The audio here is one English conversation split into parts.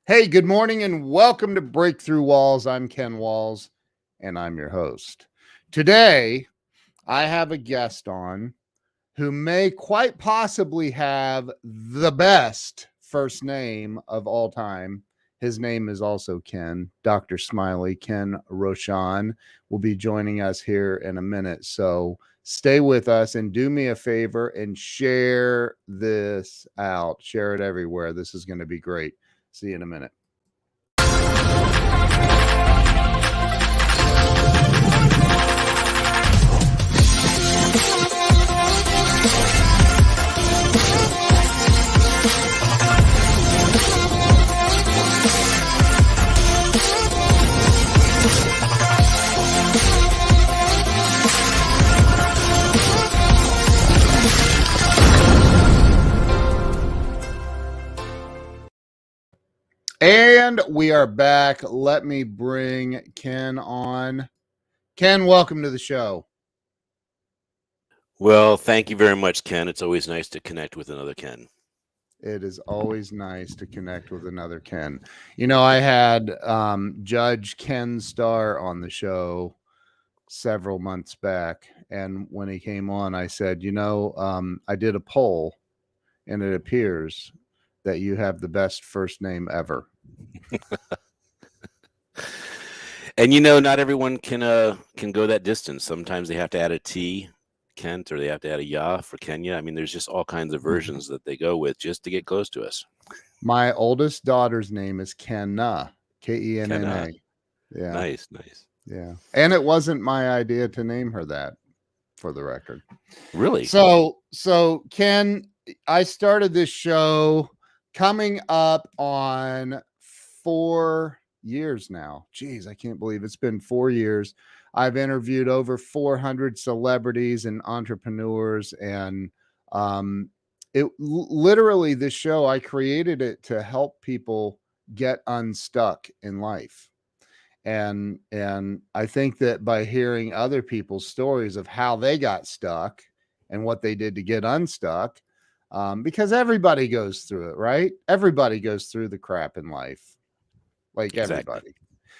Hey, good morning and welcome to Breakthrough Walls. I'm Ken Walls and I'm your host. Today, I have a guest on who may quite possibly have the best first name of all time. His name is also Ken, Dr. Smiley. Ken Rochon will be joining us here in a minute. So stay with us and do me a favor and share this out. Share it everywhere. This is going to be great. See you in a minute. And we are back. Let me bring Ken on. Ken, welcome to the show. Well, thank you very much, Ken. It's always nice to connect with another Ken. It is always nice to connect with another Ken. You know, I had Judge Ken Starr on the show several months back. And when he came on, I said, I did a poll and it appears that you have the best first name ever. And not everyone can go that distance. Sometimes they have to add a T, Kent, or they have to add a Ya for Kenya. I mean, there's just all kinds of versions that they go with just to get close to us. My oldest daughter's name is Kenna, Kenna. Yeah. Nice. Yeah. And it wasn't my idea to name her that, for the record. Really? So Ken, I started this show coming up on 4 years now. Geez, I can't believe it's been 4 years. I've interviewed over 400 celebrities and entrepreneurs, and literally this show, I created it to help people get unstuck in life. And I think that by hearing other people's stories of how they got stuck and what they did to get unstuck, because everybody goes through it, right? Everybody goes through the crap in life, like Exactly. everybody.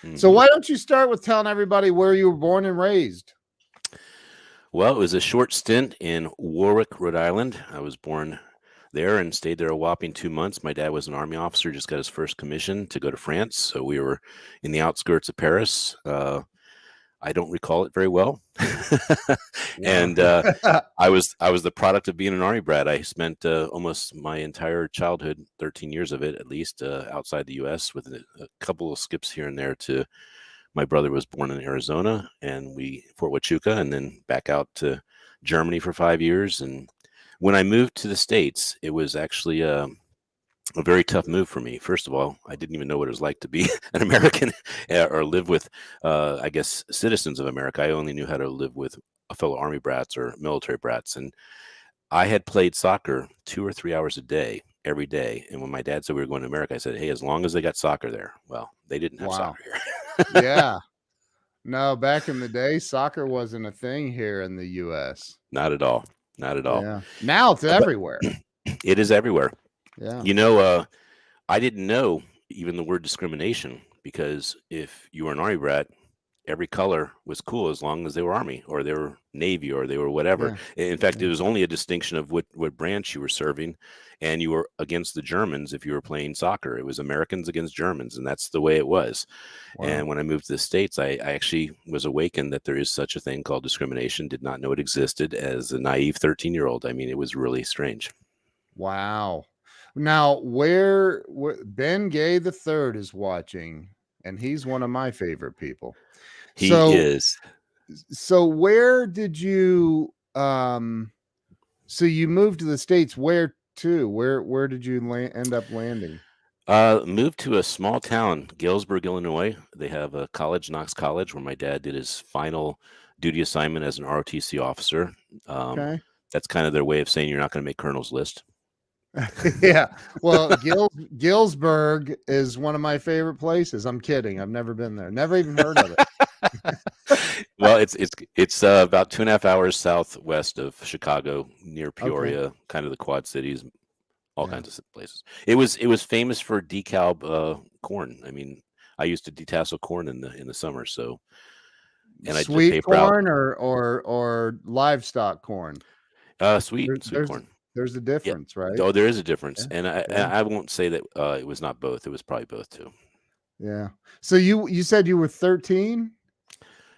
Mm-hmm. So why don't you start with telling everybody where you were born and raised? Well, it was a short stint in Warwick, Rhode Island. I was born there and stayed there a whopping 2 months. My dad was an Army officer, just got his first commission to go to France. So we were in the outskirts of Paris. I don't recall it very well. And I was the product of being an Army brat. I spent almost my entire childhood, 13 years of it at least, outside the U.S. with a couple of skips here and there to my brother was born in Arizona and Fort Huachuca, and then back out to Germany for 5 years. And when I moved to the States, it was actually a very tough move for me. First of all, I didn't even know what it was like to be an American or live with, I guess, citizens of America. I only knew how to live with fellow Army brats or military brats. And I had played soccer 2 or 3 hours a day, every day. And when my dad said we were going to America, I said, hey, as long as they got soccer there. Well, they didn't have soccer here. Yeah. No, back in the day, soccer wasn't a thing here in the U.S. Not at all. Not at all. Yeah. Now it's everywhere. It is everywhere. Yeah. I didn't know even the word discrimination, because if you were an Army brat, every color was cool as long as they were Army or they were Navy or they were whatever. Yeah. In fact, it was only a distinction of what branch you were serving, and you were against the Germans if you were playing soccer. It was Americans against Germans, and that's the way it was. Wow. And when I moved to the States, I actually was awakened that there is such a thing called discrimination. Did not know it existed as a naive 13-year-old. I mean, it was really strange. Wow. Now, where Ben Gay the Third is watching, and he's one of my favorite people. He is. So where did you so you moved to the States? Where to? Where did you end up landing? Moved to a small town, Galesburg, Illinois. They have a college, Knox College, where my dad did his final duty assignment as an ROTC officer. Okay. That's kind of their way of saying you're not going to make colonel's list. Yeah. Well, Galesburg is one of my favorite places. I'm kidding. I've never been there. Never even heard of it. Well, it's about 2.5 hours southwest of Chicago, near Peoria, kind of the Quad Cities, all kinds of places. It was famous for DeKalb corn. I mean, I used to detassel corn in the summer. So, and I did Sweet paper out. corn or livestock corn? Sweet There's corn. there's a Yeah. difference, right? Oh, there is a Yeah, difference, and yeah, I won't say that it was not both. It was probably both too. yeah. So you said you were 13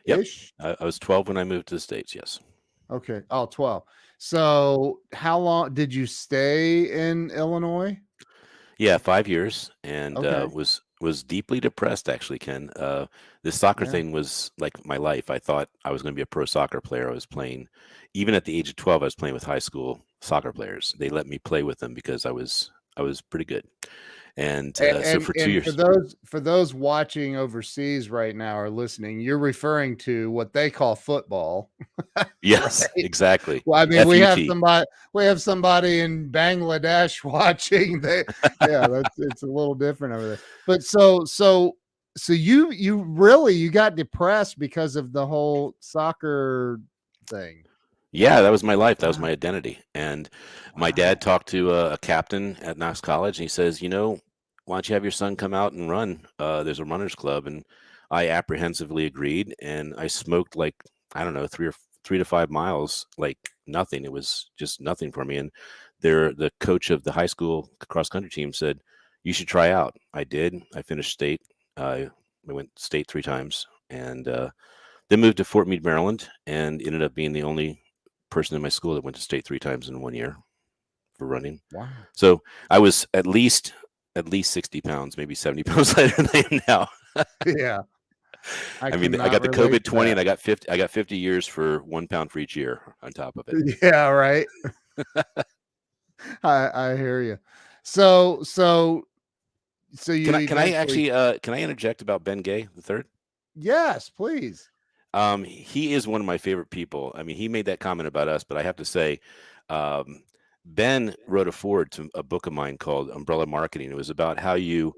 Yep. ish? I was 12 when I moved to the States. Yes. Okay. Oh, 12. So how long did you stay in Illinois? Yeah, 5 years, and Okay. was deeply depressed. Actually, Ken, this soccer Yeah. thing was like my life. I thought I was going to be a pro soccer player. I was playing, even at the age of 12. I was playing with high school soccer players. They let me play with them because I was pretty good. And so for two And years, for those watching overseas right now or listening, you're referring to what they call football, yes, right? exactly. Well, I mean, FUT. we have somebody in Bangladesh watching. Yeah, it's a little different over there. But so you really you got depressed because of the whole soccer thing. Yeah, that was my life. That was my Wow, identity. And my dad wow, talked to a captain at Knox College, and he says, why don't you have your son come out and run? There's a runners club. And I apprehensively agreed. And I smoked like, I don't know, 3 to 5 miles, like nothing. It was just nothing for me. And the coach of the high school cross country team said, you should try out. I did. I finished state. I went state 3 times. And then moved to Fort Meade, Maryland, and ended up being the only person in my school that went to state 3 times in one year for running. wow. So I was at least 60 pounds, maybe 70 pounds lighter than I am now. Yeah, I I mean, I got cannot the relate COVID to 20, that. and I got 50 years for 1 pound for each year on top of it. Yeah, right. I hear you. So so Can you I eventually actually can I interject about Ben Gay the third? yes, please. He is one of my favorite people. I mean, he made that comment about us, but I have to say, um, Ben wrote a foreword to a book of mine called Umbrella Marketing. It was about how you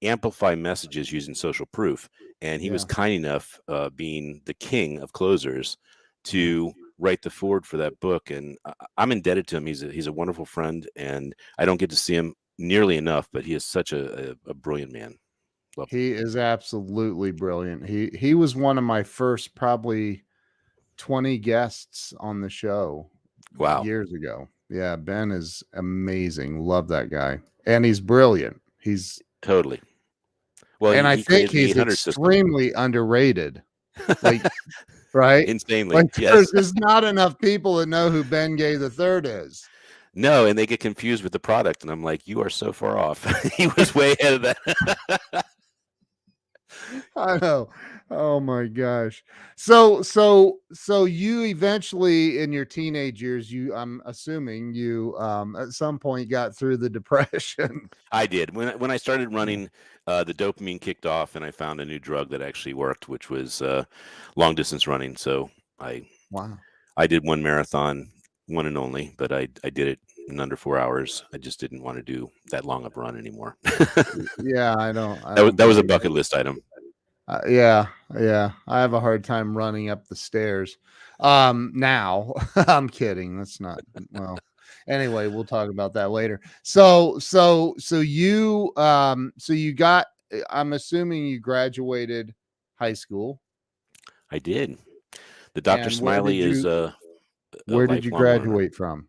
amplify messages using social proof. And he was Yeah, kind enough, being the king of closers, yeah. to write the foreword for that book. And I'm indebted to him. He's a wonderful friend, and I don't get to see him nearly enough, but he is such a brilliant man. Love him. He is absolutely brilliant. He was one of my first probably 20 guests on the show Wow, years ago. Yeah, Ben is amazing. Love that guy. And he's brilliant. He's totally. Well, and I he think created the he's 800 system. extremely underrated. Like, right? Insanely, Like yes. there's not enough people that know who Ben Gay the third is. No, and they get confused with the product, and I'm like, "You are so far off." He was way ahead of that. I know. Oh my gosh. So you eventually in your teenage years, I'm assuming you at some point got through the depression. I did. When I started running, the dopamine kicked off, and I found a new drug that actually worked, which was long distance running. So I Wow. I did one marathon, one and only, but I did it in under 4 hours. I just didn't want to do that long of a run anymore. Yeah, I That was don't that was a blame bucket you. list item. Yeah, yeah. I have a hard time running up the stairs. Now I'm kidding. That's not well. Anyway, we'll talk about that later. So you got I'm assuming you graduated high school. I did. The Dr. And Smiley is a where did you lifelong learner. graduate from?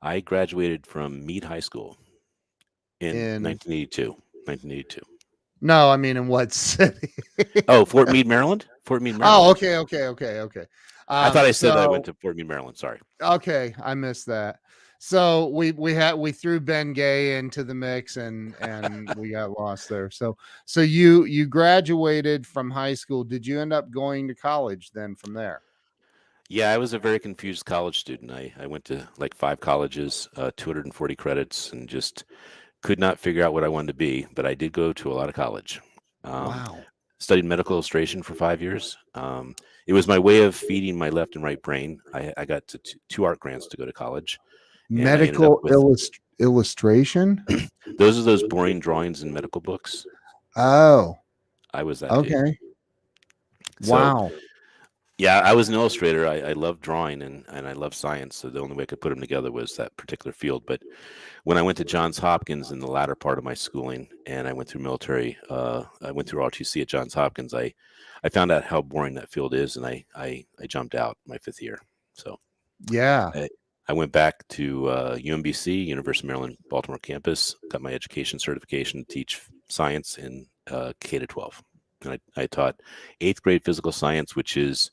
I graduated from Meade High School in In 1982. 1982. no, I mean in what city? Oh, Fort Meade, Maryland? Fort Meade, Oh, Maryland. okay. I thought I said that I went So to Fort Meade, Maryland. Sorry. okay, I missed that. So we threw Ben Gay into the mix and we got lost there. So you graduated from high school. Did you end up going to college then from there? Yeah, I was a very confused college student. I went to like 5 colleges, 240 credits, and just could not figure out what I wanted to be. But I did go to a lot of college. Um, Wow. Studied medical illustration for 5 years. It was my way of feeding my left and right brain. I got to two art grants to go to college, and I ended up Medical with illustration? those are those boring drawings in medical books. Oh, I was that dude. okay. So Wow. yeah, I was an illustrator. I love drawing and I love science. So the only way I could put them together was that particular field. But when I went to Johns Hopkins in the latter part of my schooling, and I went through I went through ROTC at Johns Hopkins. I found out how boring that field is, and I jumped out my 5th year. So Yeah. I, I went back to UMBC, University of Maryland, Baltimore campus, got my education certification to teach science in K to 12. And I taught 8th grade physical science, which is,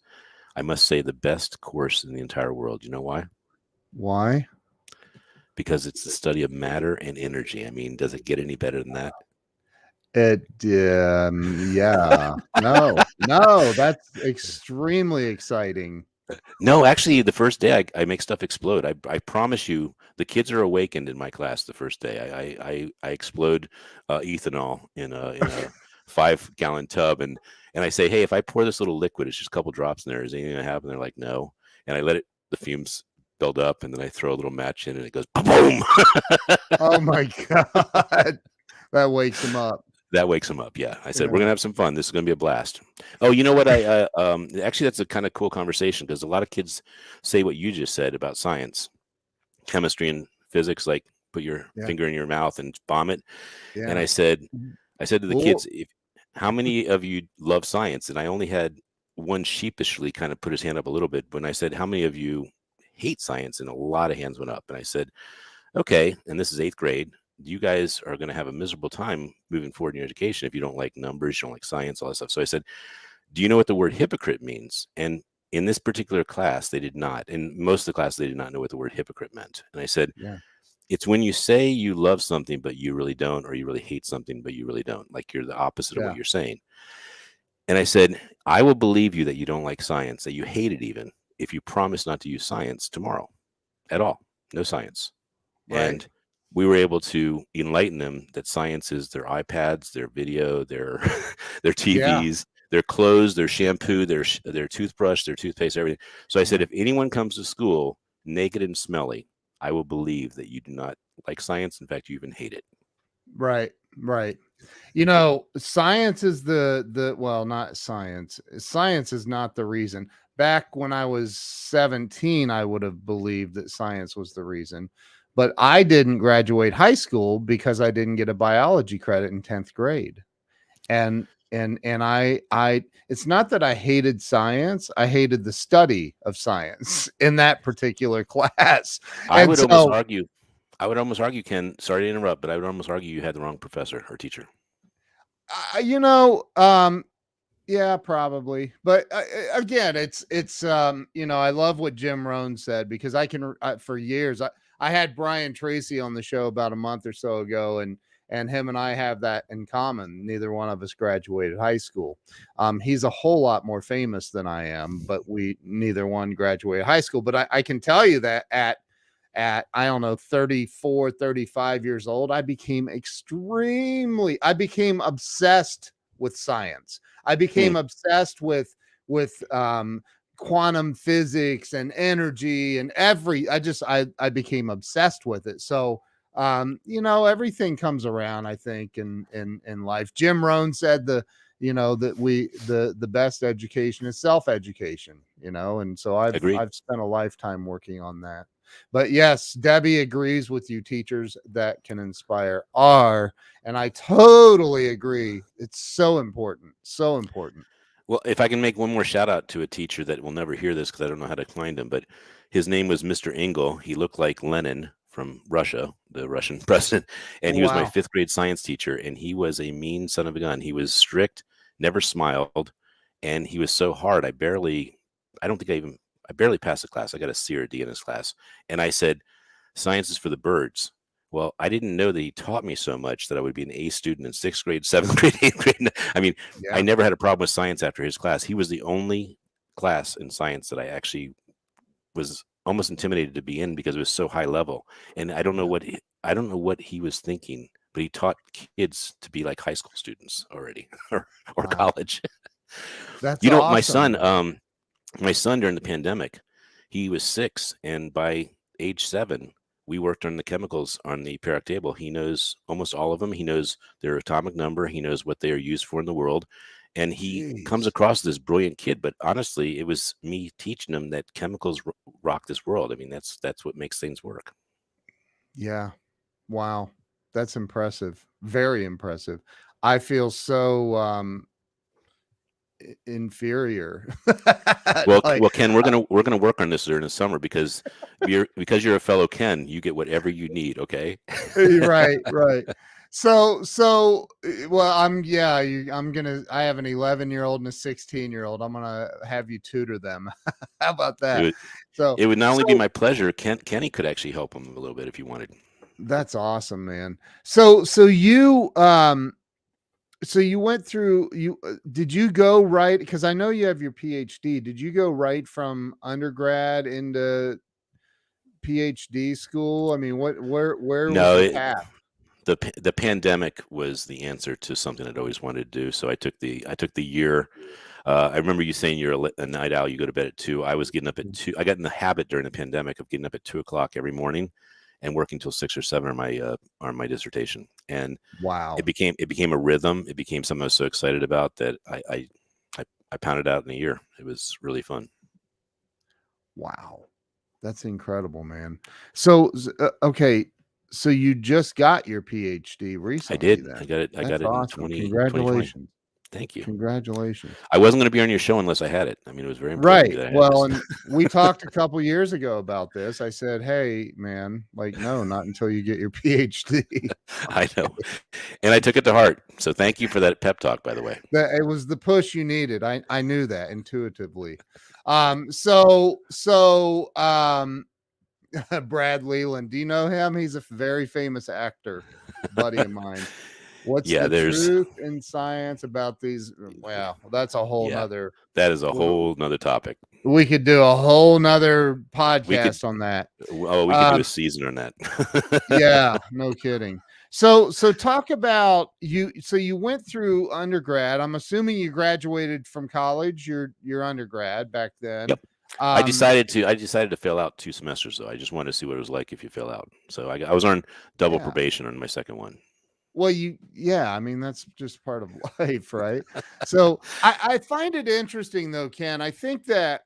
I must say, the best course in the entire world. You know why? Why? Because it's the study of matter and energy. I mean, does it get any better than that? Yeah. No, that's extremely exciting. No, actually, the first day I make stuff explode. I promise you, the kids are awakened in my class the first day. I explode ethanol in a 5-gallon tub, and I say, hey, if I pour this little liquid, it's just a couple drops in there. Is anything gonna happen? They're like, no. And I let the fumes build up, and then I throw a little match in, and it goes boom. Oh my God. That wakes them up. That wakes them up. Yeah, I said Yeah. we're gonna have some fun. This is gonna be a blast. Oh, you know what? Actually, that's a kind of cool conversation because a lot of kids say what you just said about science, chemistry, and physics. Like put your Yeah. finger in your mouth and vomit. Yeah. And I said to the Cool. kids, how many of you love science? And I only had one sheepishly kind of put his hand up a little bit. When I said, how many of you hate science? And a lot of hands went up. And I said, okay. And this is 8th grade. You guys are going to have a miserable time moving forward in your education if you don't like numbers, you don't like science, all that stuff. So I said, do you know what the word hypocrite means? And in this particular class, they did not. In most of the class, they did not know what the word hypocrite meant. And I said, Yeah. it's when you say you love something, but you really don't, or you really hate something, but you really don't. Like you're the opposite of Yeah. what you're saying. And I said, I will believe you that you don't like science, that you hate it even, if you promise not to use science tomorrow at all. No science. Right. And we were able to enlighten them that science is their iPads, their video, their their Yeah. TVs, their clothes, their shampoo, their toothbrush, their toothpaste, everything. So I said, Yeah. if anyone comes to school naked and smelly, I will believe that you do not like science. In fact, you even hate it. Right. Right. You know, science is well, not science. Science is not the reason. Back when I was 17, I would have believed that science was the reason. But I didn't graduate high school because I didn't get a biology credit in 10th grade. And I it's not that I hated science, I hated the study of science in that particular class. I And would almost so argue, Ken, sorry to interrupt, but I would almost argue you had the wrong professor or teacher. you know, yeah, probably. But again, you know, I love what Jim Rohn said because for years I had Brian Tracy on the show about a month or so ago, and him and I have that in common. Neither one of us graduated high school. He's a whole lot more famous than I am, but neither one graduated high school. But I can tell you that at I don't know 34, 35 years old, I became obsessed with science. I became obsessed with quantum physics and energy and I became obsessed with it. So you know, everything comes around, I think, in life. Jim Rohn said the best education is self-education, you know, and so Agreed. I've spent a lifetime working on that. But yes, Debbie agrees with you. Teachers that can inspire are, and I totally agree. It's so important. So important. Well, if I can make one more shout out to a teacher that will never hear this because I don't know how to find him, but his name was Mr. Engel. He looked like Lenin from Russia, the Russian president, and he was my Wow. 5th grade science teacher. And he was a mean son of a gun. He was strict, never smiled, and he was so hard. I barely passed the class. I got a C or a D in his class, and I said, "Science is for the birds." Well, I didn't know that he taught me so much that I would be an A student in 6th grade, 7th grade, 8th grade. I mean, I Yeah. never had a problem with science after his class. He was the only class in science that I actually was almost intimidated to be in because it was so high level. And I don't know what he was thinking, but he taught kids to be like high school students already or Wow. college. That's You know, awesome. my son during the pandemic, he was 6, and by age 7, we worked on the chemicals on the periodic table. He knows almost all of them. He knows their atomic number. He knows what they are used for in the world. And he comes Jeez. across this brilliant kid. But honestly, it was me teaching him that chemicals rock this world. I mean, that's what makes things work. Yeah. Wow. That's impressive. Very impressive. I feel so inferior. Well, Like, Ken, we're gonna work on this during the summer because you're a fellow Ken. You get whatever you need. Okay. right, right. Well, I have an 11-year-old and a 16-year-old. I'm gonna have you tutor them. How about It that? would So, it would not only be so my pleasure. Kenny could actually help him a little bit if you wanted. that's awesome, man. So you went through did you go right, because I know you have your PhD. Did you go right from undergrad into PhD school? I mean, where was No, the path? the pandemic was the answer to something I'd always wanted to do. So I took the year. I remember you saying you're a night owl. You go to bed at 2. I was getting up at 2. I got in the habit during the pandemic of getting up at 2 o'clock every morning and working till 6 or 7 on my dissertation. And Wow. it became a rhythm. It became something I was so excited about that I pounded out in a year. It was really fun. Wow. That's incredible, man. Okay, so you just got your PhD I recently did. then. I got That's it in awesome. 2020. Congratulations. Thank you. Congratulations. I wasn't going to be on your show unless I had it. I mean, it was very important to Right. me that I had Well, this. and we talked a couple years ago about this. I said, "Hey, man, like no, not until you get your PhD." I know. And I took it to heart. So thank you for that pep talk, by the way. That it was the push you needed. I knew that intuitively. So Brad Leland, do you know him? He's a very famous actor, buddy of mine. What's Yeah, the there's truth in science about these? Well, that's a whole yeah, nother. that is a whole nother topic. We could do a whole nother We could podcast on that. we could do a Um, season on that. yeah, no kidding. So talk about you. So you went through undergrad. I'm assuming you graduated from college. Your undergrad back then. Yep. Um, I decided to fail out 2 semesters though. I just wanted to see what it was like if you fail out. So I was on double yeah. probation on my second one. Well, yeah, I mean, that's just part of life, right? So I find it interesting though, Ken. I think that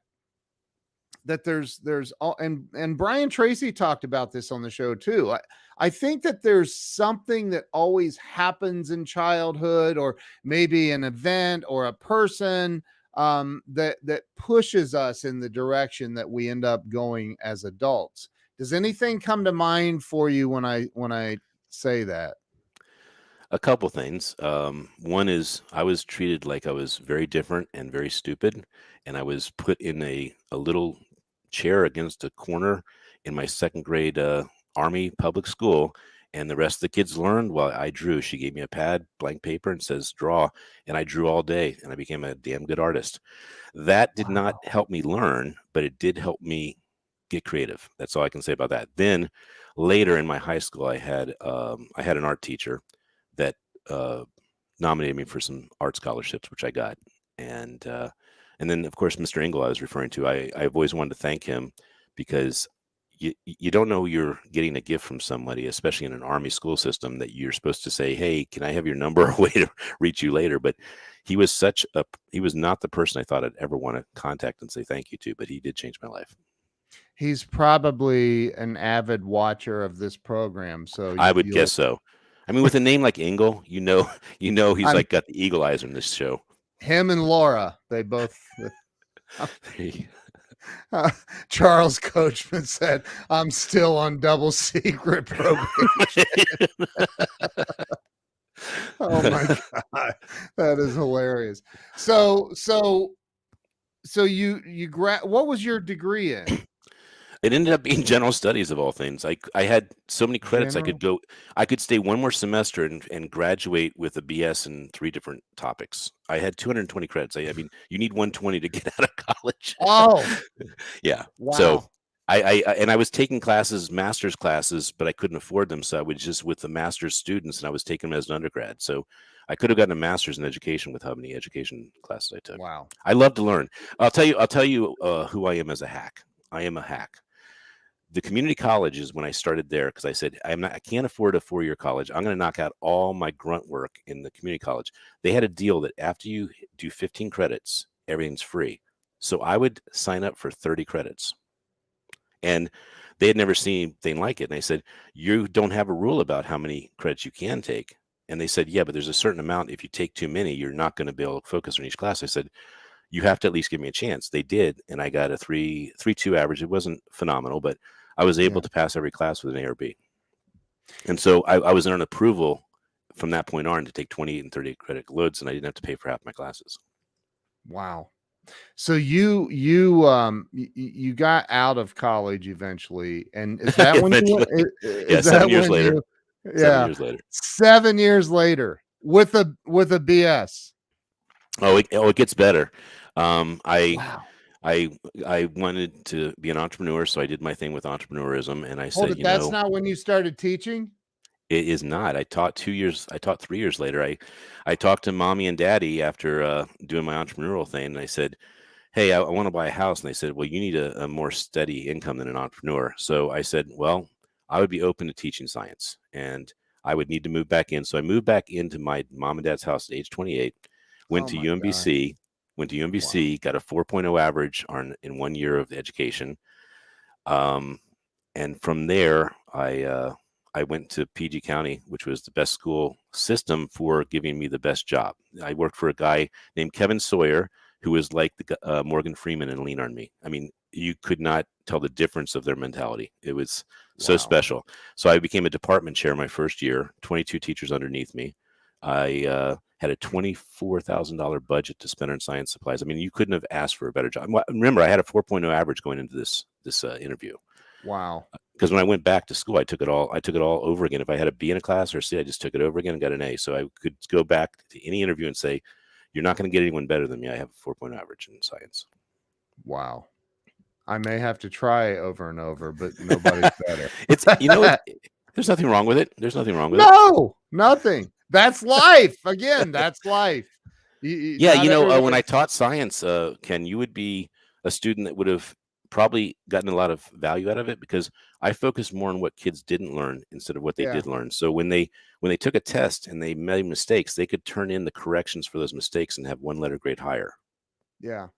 there's all, and Brian Tracy talked about this on the show too. I think that there's something that always happens in childhood, or maybe an event or a person that pushes us in the direction that we end up going as adults. Does anything come to mind for you when I say that? A couple things. One is I was treated like I was very different and very stupid, and I was put in a little chair against a corner in my second grade Army public school, and the rest of the kids learned while I drew. She gave me a pad, blank paper, and says draw, and I drew all day, and I became a damn good artist. That did not Wow. help me learn, but it did help me get creative. That's all I can say about that. Then later in my high school, I had an art teacher that uh, nominated me for some art scholarships, which I got. And then of course Mr. Engel I was referring to. I've always wanted to thank him because you don't know you're getting a gift from somebody, especially in an Army school system, that you're supposed to say, "Hey, can I have your number?" A way to reach you later. But he was not the person I thought I'd ever want to contact and say thank you to, but he did change my life. He's probably an avid watcher of this program, so I would you'll. guess so. I mean, with a name like Engel, he's I'm like got the eagle eyes on this show. him and Laura. They both. Charles Coachman said, "I'm still on double secret probation." Oh my god, that is hilarious. So what was your degree in? It ended up being general studies of all things. I had so many credits General. I could stay one more semester and graduate with a BS in 3 different topics. I had 220 credits. I mean, you need 120 to get out of college. Oh, Yeah. So wow. I was taking master's classes, but I couldn't afford them. So I was just with the master's students and I was taking them as an undergrad. So I could have gotten a master's in education with how many education classes I took. Wow. I love to learn. I'll tell you who I am as a hack. I am a hack. The community college is when I started there because I said I can't afford a 4-year college. I'm going to knock out all my grunt work in the community college. They had a deal that after you do 15 credits, everything's free. So I would sign up for 30 credits. And they had never seen anything like it. And I said, you don't have a rule about how many credits you can take. And they said, yeah, but there's a certain amount. If you take too many, you're not going to be able to focus on each class. I said, you have to at least give me a chance. They did. And I got a 3.2 average. It wasn't phenomenal, but I was able Yeah. to pass every class with an A or B. And so I was on approval from that point on to take 28 and 38 credit loads, and I didn't have to pay for half my classes. Wow. So you got out of college eventually, and is that when you Eventually. Yeah, is 7 that years when later. you 7 yeah years later. 7 years later with a BS? It gets better. I Wow. I wanted to be an entrepreneur, so I did my thing with entrepreneurism, and I Hold said, it. That's not when you started teaching? it is not. I taught 2 years. I taught 3 years later. I talked to mommy and daddy after doing my entrepreneurial thing, and I said, hey, I want to buy a house. And they said, well, you need a more steady income than an entrepreneur. So I said, well, I would be open to teaching science, and I would need to move back in. So I moved back into my mom and dad's house at age 28, went Oh to my gosh. UMBC, Wow. got a 4.0 average in 1 year of education. Um, and from there, I went to PG County, which was the best school system for giving me the best job. I worked for a guy named Kevin Sawyer, who was like the Morgan Freeman and Lean on Me. I mean, you could not tell the difference of their mentality. It was so Wow. special. So I became a department chair my first year, 22 teachers underneath me. I had a $24,000 budget to spend on science supplies. I mean, you couldn't have asked for a better job. Remember, I had a 4.0 average going into this interview. Wow. Because when I went back to school, I took it all over again. If I had a B in a class or a C, I just took it over again and got an A. So I could go back to any interview and say, you're not going to get anyone better than me. I have a 4.0 average in science. Wow. I may have to try over and over, but nobody's better. It's, there's nothing wrong with it. There's nothing wrong with it. No, nothing. That's life. Again, that's life. Yeah, Not when I everybody. taught science, Ken, you would be a student that would have probably gotten a lot of value out of it, because I focused more on what kids didn't learn instead of what they Yeah. did learn. So when they took a test and they made mistakes, they could turn in the corrections for those mistakes and have one letter grade higher Yeah.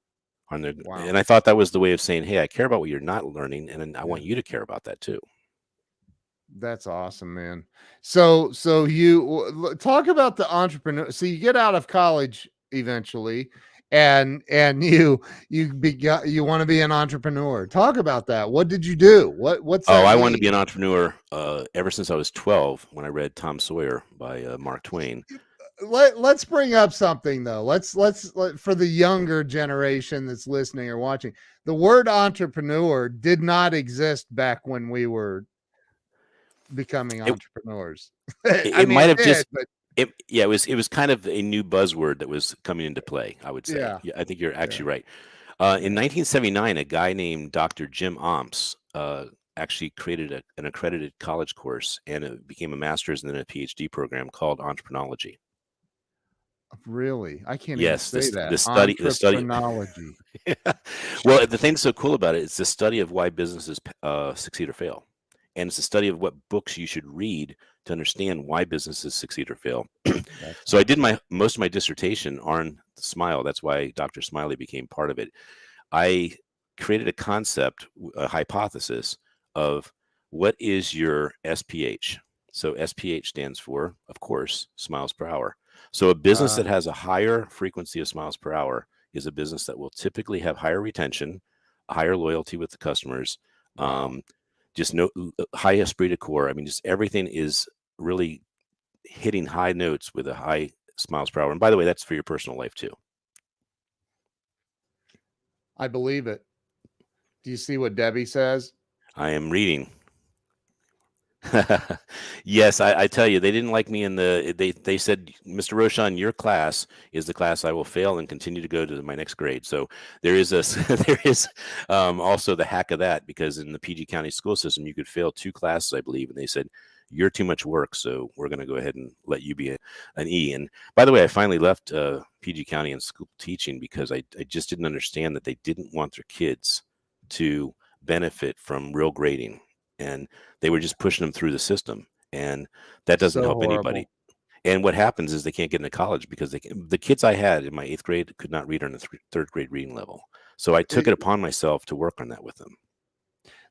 on their. Wow. And I thought that was the way of saying, hey, I care about what you're not learning, and I want you to care about that too. That's awesome, man. So you talk about the entrepreneur. So you get out of college eventually, and you want to be an entrepreneur. Talk about that. What did you do? What's Oh, that I wanted to mean? be an entrepreneur ever since I was 12 when I read Tom Sawyer by Mark Twain. Let's bring up something though. For the younger generation that's listening or watching, the word entrepreneur did not exist back when we were becoming It, entrepreneurs. it, I it mean, might it have did, just but it was kind of a new buzzword that was coming into play, I would say. yeah, Yeah, I think you're yeah, actually right. yeah. In 1979, a guy named Dr. Jim Omps actually created an accredited college course, and it became a master's and then a PhD program called Entrepreneurology. Really, I can't even Yes, say that. the study. Entrepreneurology. Well, the thing that's so cool about it is the study of why businesses succeed or fail, and it's a study of what books you should read to understand why businesses succeed or fail. That's So I did awesome. most of my dissertation on Smile. That's why Dr. Smiley became part of it. I created a concept, a hypothesis of what is your SPH. So SPH stands for, of course, smiles per hour. So a business Uh, that has a higher frequency of smiles per hour is a business that will typically have higher retention, higher loyalty with the customers, wow. um, just no high esprit de corps. I mean, just everything is really hitting high notes with a high smiles per hour. And by the way, that's for your personal life too. I believe it. Do you see what Debbie says? I am reading. Yes, I tell you, they didn't like me in they said, Mr. Rochon, your class is the class I will fail and continue to go to my next grade. So there is there is also the hack of that, because in the PG County school system, you could fail 2 classes, I believe. And they said, you're too much work, so we're going to go ahead and let you be an E. And by the way, I finally left PG County and school teaching because I just didn't understand that they didn't want their kids to benefit from real grading. And they were just pushing them through the system, and that doesn't So help anybody. horrible. And what happens is they can't get into college because the kids I had in my 8th grade could not read on a 3rd grade reading level. So I took it upon myself to work on that with them.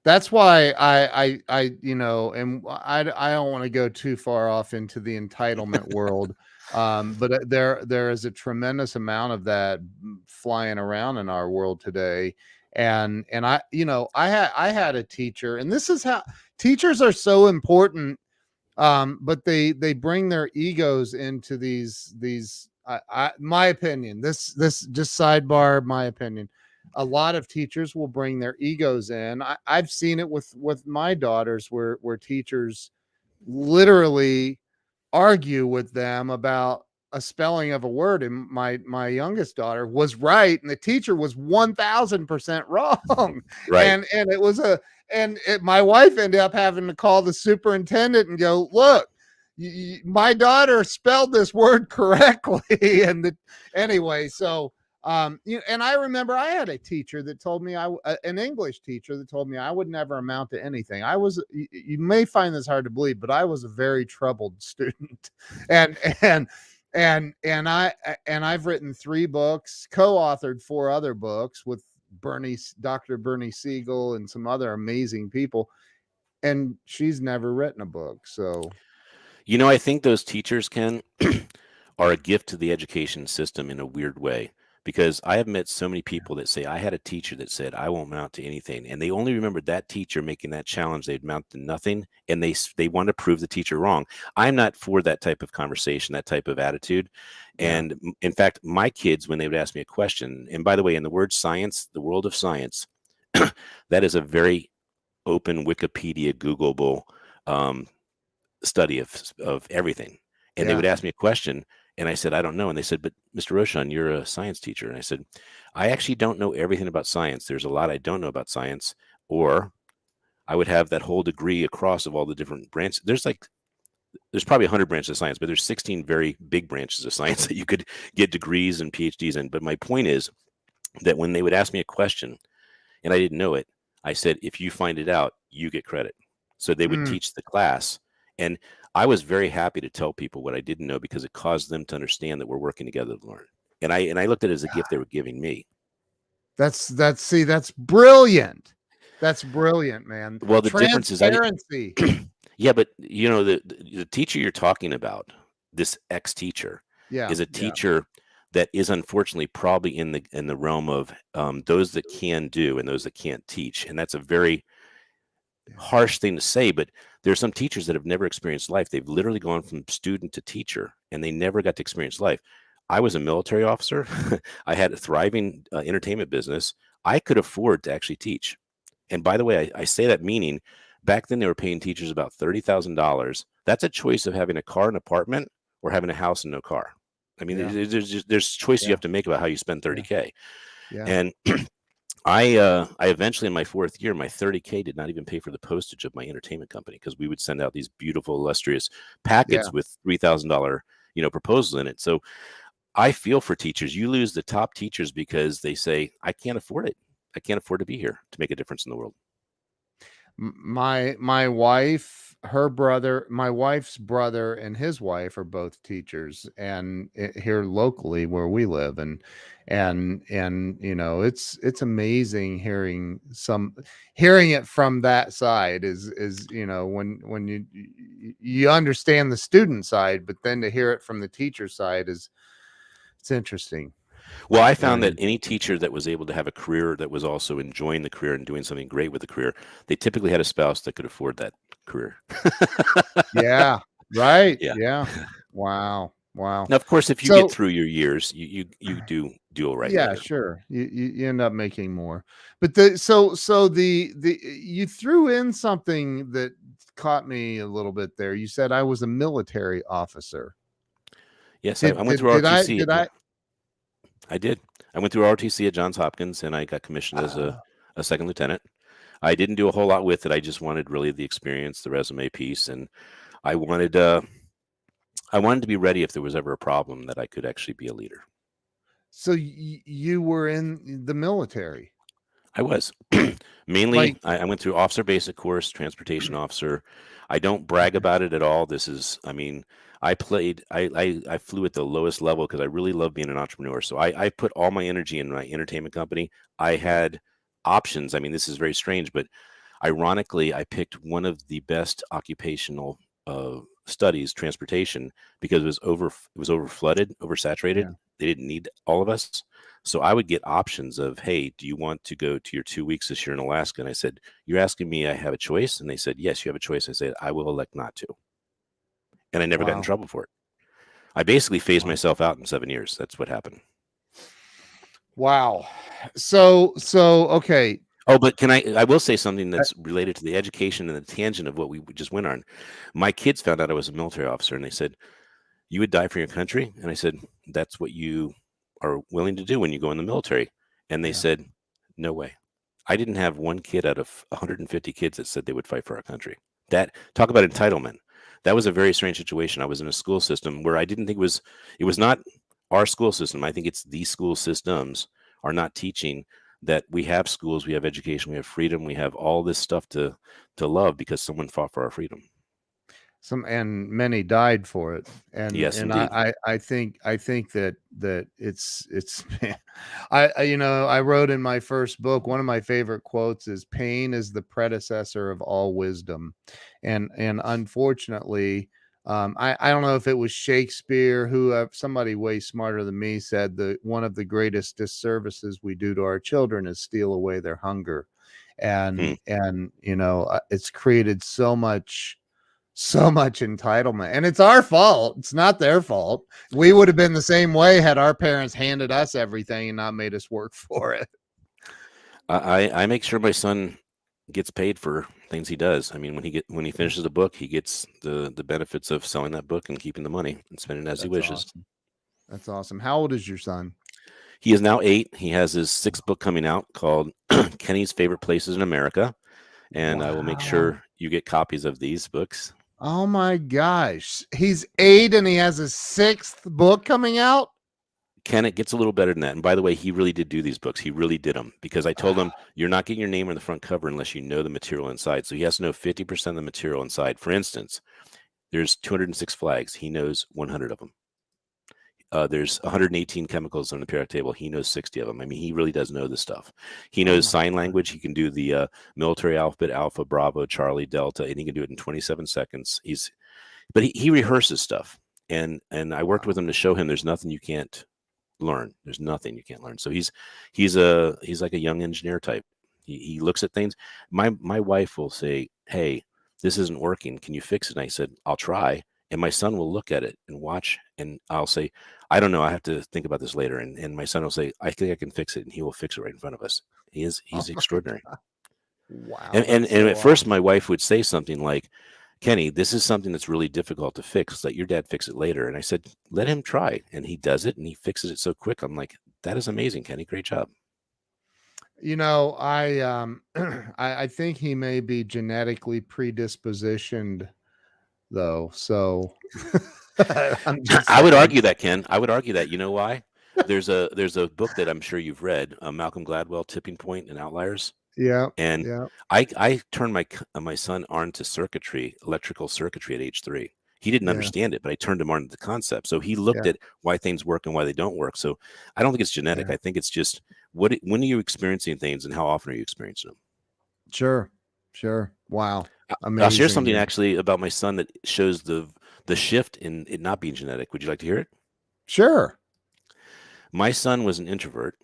That's why and I don't want to go too far off into the entitlement world. But there is a tremendous amount of that flying around in our world today. And I had a teacher, and this is how teachers are so important. But they bring their egos into these my opinion, this just sidebar, my opinion, a lot of teachers will bring their egos in. I've seen it with my daughters where teachers literally argue with them about a spelling of a word, and my youngest daughter was right and the teacher was 1000% wrong. Right. And it was my wife ended up having to call the superintendent and go, look, my daughter spelled this word correctly. Anyway, so and I remember I had a teacher that told me an English teacher that told me I would never amount to anything. You may find this hard to believe, but I was a very troubled student. and and I've written 3 books, co-authored 4 other books with Dr. Bernie Siegel and some other amazing people, and she's never written a book. So I think those teachers are a gift to the education system in a weird way, because I have met so many people that say, I had a teacher that said, I won't amount to anything. And they only remembered that teacher making that challenge. They'd amount to nothing. And they want to prove the teacher wrong. I'm not for that type of conversation, that type of attitude. Yeah. And in fact, my kids, when they would ask me a question, and by the way, in the word science, the world of science, that is a very open Wikipedia, Googleable study of everything. And they would ask me a question, and I said, I don't know. And they said, but Mr. Rochon, you're a science teacher. And I said, I actually don't know everything about science. There's a lot I don't know about science, or I would have that whole degree across of all the different branches. There's probably 100 branches of science, but there's 16 very big branches of science that you could get degrees and PhDs in. But my point is that when they would ask me a question and I didn't know it, I said, if you find it out, you get credit. So they would teach the class. And I was very happy to tell people what I didn't know, because it caused them to understand that we're working together to learn. And I looked at it as a gift they were giving me. That's brilliant. That's brilliant, man. Well, the difference is transparency. Yeah, but the teacher you're talking about, this ex-teacher, is a teacher that is unfortunately probably in the realm of those that can do and those that can't teach. And that's a very harsh thing to say, but there's some teachers that have never experienced life. They've literally gone from student to teacher, and they never got to experience life. I was a military officer. I had a thriving entertainment business. I could afford to actually teach. And by the way, I say that meaning back then they were paying teachers about $30,000. That's a choice of having a car and apartment or having a house and no car. I mean, there's choices you have to make about how you spend $30K. Yeah. And I eventually, in my 4th year, my $30K did not even pay for the postage of my entertainment company, because we would send out these beautiful, illustrious packets with $3,000, proposals in it. So I feel for teachers. You lose the top teachers because they say, I can't afford it. I can't afford to be here to make a difference in the world. My wife, my wife's brother and his wife are both teachers, and here locally where we live. And it's amazing hearing it from that side is when you understand the student side, but then to hear it from the teacher side it's interesting. Well, I found that any teacher that was able to have a career that was also enjoying the career and doing something great with the career, they typically had a spouse that could afford that career. Yeah. Right. Yeah. Yeah. Wow. Now, of course, if you get through your years, you do all right. Yeah, later. sure. You end up making more. But you threw in something that caught me a little bit there. You said I was a military officer. Yes, I went through ROTC. I did. I went through ROTC at Johns Hopkins, and I got commissioned as a second lieutenant. I didn't do a whole lot with it. I just wanted really the experience, the resume piece, and I wanted to be ready if there was ever a problem that I could actually be a leader. So you were in the military? I was. Mainly, I went through officer basic course, transportation officer. I don't brag about it at all. I flew at the lowest level because I really love being an entrepreneur. So I put all my energy in my entertainment company. I had options. I mean, this is very strange, but Ironically, I picked one of the best occupational studies, transportation, because it was over flooded, oversaturated. Yeah. They didn't need all of us. So I would get options of, hey, do you want to go to your 2 weeks this year in Alaska? And I said, you're asking me I have a choice? And they said, yes, you have a choice. I said, I will elect not to. And I never got in Wow. trouble for it. I basically phased Wow. myself out in 7 years. That's what happened. Wow. So okay. Oh, but I will say something that's related to the education and the tangent of what we just went on. My kids found out I was a military officer and they said, you would die for your country? And I said, that's what you are willing to do when you go in the military. And they Yeah. said, no way. I didn't have one kid out of 150 kids that said they would fight for our country. That, talk about entitlement. That was a very strange situation. I was in a school system where I didn't think it was not our school system. I think it's these school systems are not teaching that we have schools, we have education, we have freedom, we have all this stuff to love because someone fought for our freedom. And many died for it. Yes, And indeed. I think that it's I wrote in my first book, one of my favorite quotes is pain is the predecessor of all wisdom. And unfortunately, I don't know if it was Shakespeare who somebody way smarter than me said that one of the greatest disservices we do to our children is steal away their hunger. Hmm. And it's created so much entitlement, and it's our fault. It's not their fault. We would have been the same way had our parents handed us everything and not made us work for it. I make sure my son gets paid for things he does. I mean, when he finishes a book, he gets the benefits of selling that book and keeping the money and spending it as he That's wishes. awesome. That's awesome. How old is your son? He is now 8. He has his 6th book coming out called Kenny's Favorite Places in America, and I will make Wow. sure you get copies of these books. Oh my gosh. He's 8 and he has a 6th book coming out. Ken, it gets a little better than that. And by the way, he really did do these books. He really did them because I told him you're not getting your name on the front cover unless you know the material inside. So he has to know 50% of the material inside. For instance, there's 206 flags. He knows 100 of them. There's 118 chemicals on the periodic table. He knows 60 of them. I mean, he really does know this stuff. He Oh knows my sign God. language. He can do the military alphabet, Alpha, Bravo, Charlie, Delta, and he can do it in 27 seconds. But he rehearses stuff. And I worked with him to show him there's nothing you can't learn. There's nothing you can't learn. So he's like a young engineer type. He looks at things. My wife will say, hey, this isn't working. Can you fix it? And I said, I'll try. And my son will look at it and watch. And I'll say, I don't know. I have to think about this later. And my son will say, I think I can fix it. And he will fix it right in front of us. He's Oh my extraordinary. God. Wow. And That's so at first awesome. my wife would say something like, Kenny, this is something that's really difficult to fix. Let your dad fix it later. And I said, let him try. And he does it and he fixes it so quick. I'm like, that is amazing, Kenny. Great job. I think he may be genetically predispositioned though. So I'm just I would saying. argue that, Ken. I would argue that. You know why? There's a book that I'm sure you've read, Malcolm Gladwell, Tipping Point and Outliers. Yeah. And Yeah. I turned my son on to electrical circuitry at age 3. He didn't Yeah. understand it, but I turned him on to the concept. So he looked Yeah. at why things work and why they don't work. So I don't think it's genetic. Yeah. I think it's just when are you experiencing things and how often are you experiencing them? Sure. Sure. Wow. I'll share Amazing. something Yeah. actually about my son that shows the shift in it not being genetic. Would you like to hear it? Sure. My son was an introvert.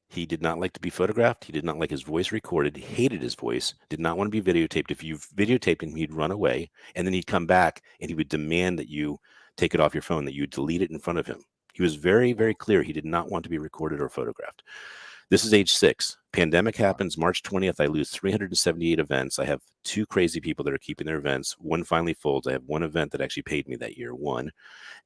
He did not like to be photographed. He did not like his voice recorded. He hated his voice, did not want to be videotaped. If you videotaped him, he'd run away. And then he'd come back and he would demand that you take it off your phone, that you delete it in front of him. He was very, very clear. He did not want to be recorded or photographed. This is age 6. Pandemic happens March 20th. I lose 378 events. I have 2 crazy people that are keeping their events. One finally folds. I have one event that actually paid me that year, one.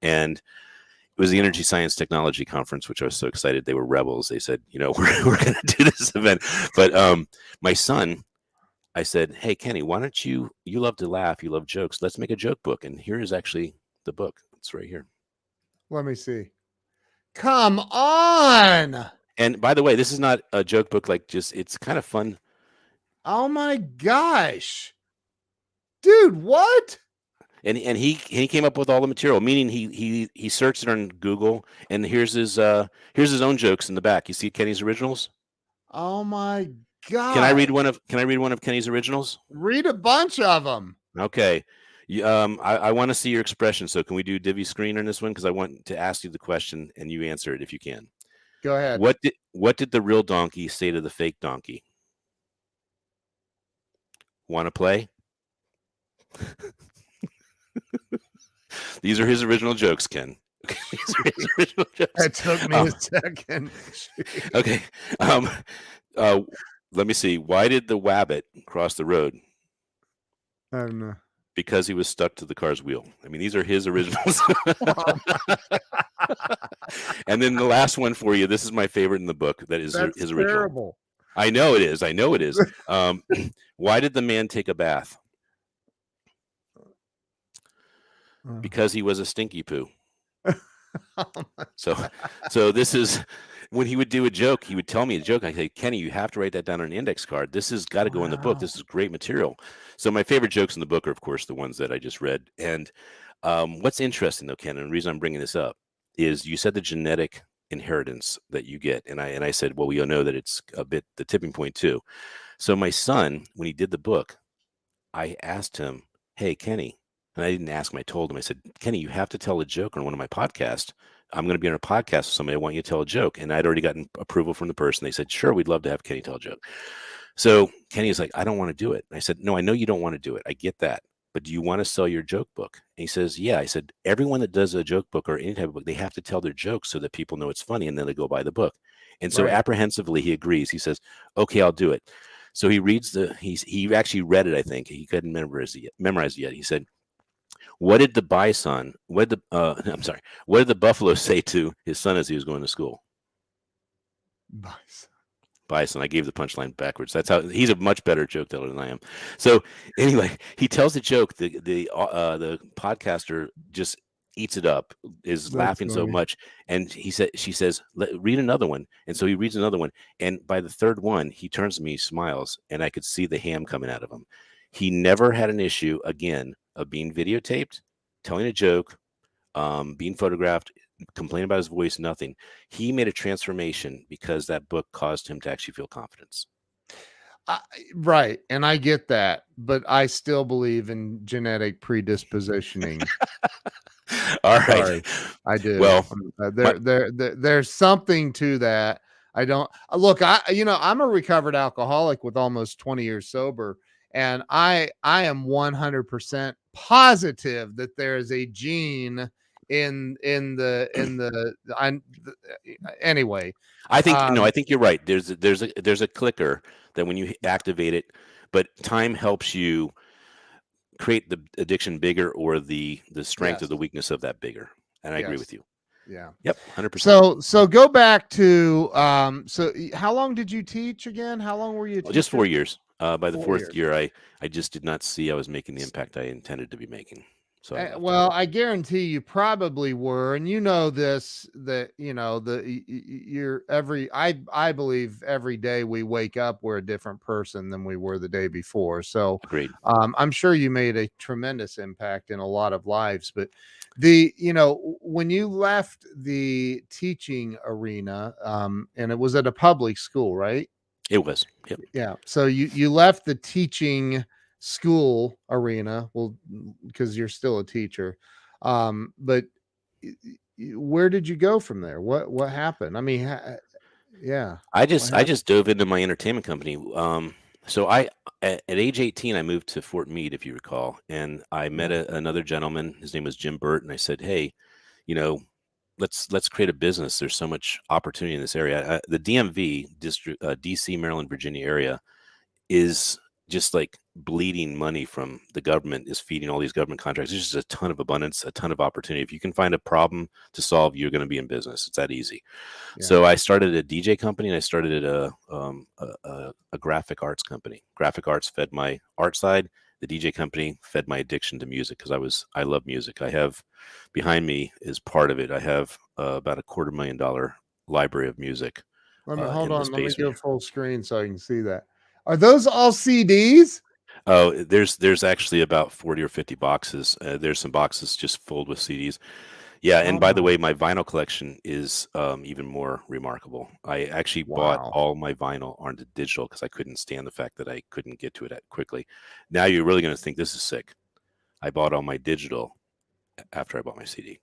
And it was the Energy Science Technology Conference, which I was so excited. They were rebels. They said, we're going to do this event. But my son, I said, hey, Kenny, why don't you love to laugh. You love jokes. Let's make a joke book. And here is actually the book. It's right here. Let me see. Come on. And by the way, this is not a joke book. It's kind of fun. Oh my gosh. Dude, what? And he came up with all the material, meaning he searched it on Google. And here's his own jokes in the back. You see Kenny's originals? Oh my Can I God, read one of Kenny's originals? read a bunch of them. Okay. I want to see your expression. So can we do divvy screen on this one? Because I want to ask you the question and you answer it if you can. Go ahead. What did the real donkey say to the fake donkey? Want to play? These are his original jokes, Ken. These are his original jokes. That took me a second. Okay. Let me see. Why did the wabbit cross the road? I don't know. Because he was stuck to the car's wheel. I mean, these are his originals. And then the last one for you. This is my favorite in the book. That's his original. Terrible. I know it is. I know it is. Why did the man take a bath? Because he was a stinky poo. So this is when he would do a joke. He would tell me a joke. I say, Kenny, you have to write that down on an index card. This has got to go in the book. This is great material. So my favorite jokes in the book are, of course, the ones that I just read. And what's interesting, though, Ken, and the reason I'm bringing this up is you said the genetic inheritance that you get, and I said, well, we all know that it's a bit the tipping point too. So my son, when he did the book, I asked him, hey, Kenny. And I didn't ask him. I told him, I said, Kenny, you have to tell a joke on one of my podcasts. I'm going to be on a podcast with somebody. I want you to tell a joke. And I'd already gotten approval from the person. They said, sure, we'd love to have Kenny tell a joke. So Kenny is like, I don't want to do it. And I said, no, I know you don't want to do it. I get that. But do you want to sell your joke book? And he says, yeah. I said, everyone that does a joke book or any type of book, they have to tell their jokes so that people know it's funny. And then they go buy the book. And so apprehensively, he agrees. He says, okay, I'll do it. So he reads he actually read it. I think he couldn't memorize it yet. He said, what did the bison? What did the buffalo say to his son as he was going to school? Bison. I gave the punchline backwards. That's how he's a much better joke teller than I am. So anyway, he tells a joke. The podcaster just eats it up, is laughing so much, and she says, read another one. And so he reads another one, and by the third one, he turns to me, smiles, and I could see the ham coming out of him. He never had an issue again of being videotaped, telling a joke, being photographed, complaining about his voice, nothing. He made a transformation because that book caused him to actually feel confidence. Right. And I get that, but I still believe in genetic predispositioning. All right. Sorry, I do. Well, there's something to that. I don't look, I'm a recovered alcoholic with almost 20 years sober. And I am 100% positive that there is a gene anyway. I think I think you're right. There's a clicker that when you activate it, but time helps you create the addiction bigger or the strength or the weakness of that bigger. And I agree with you. Yeah. Yep. 100%. So go back to so how long did you teach again? How long were you? Just 4 years. By the fourth year, I just did not see I was making the impact I intended to be making. So I guarantee you probably were, and this, that I believe every day we wake up we're a different person than we were the day before. So agreed. I'm sure you made a tremendous impact in a lot of lives, but when you left the teaching arena, and it was at a public school, right? It was. Yep. Yeah. So you left the teaching school arena, well, because you're still a teacher. But where did you go from there? What happened? I mean, yeah. I just dove into my entertainment company. So at age 18, I moved to Fort Meade, if you recall, and I met another gentleman. His name was Jim Burt, and I said, hey, let's create a business. There's so much opportunity in this area. The DMV district, DC, Maryland, Virginia area is just like bleeding money from the government, is feeding all these government contracts. There's just a ton of abundance, a ton of opportunity. If you can find a problem to solve, you're going to be in business. It's that easy. Yeah. So I started a DJ company, and I started a graphic arts company. Graphic arts fed my art side. The DJ company fed my addiction to music because I love music. I have behind me is part of it. I have about $250,000 library of music. Hold on. Let me go full screen so I can see that. Are those all CDs? Oh, there's actually about 40 or 50 boxes. There's some boxes just filled with CDs. Yeah, and by the Oh, way, my vinyl collection is even more remarkable. I actually bought wow. all my vinyl onto digital because I couldn't stand the fact that I couldn't get to it that quickly. Now you're really going to think this is sick. I bought all my digital after I bought my CD.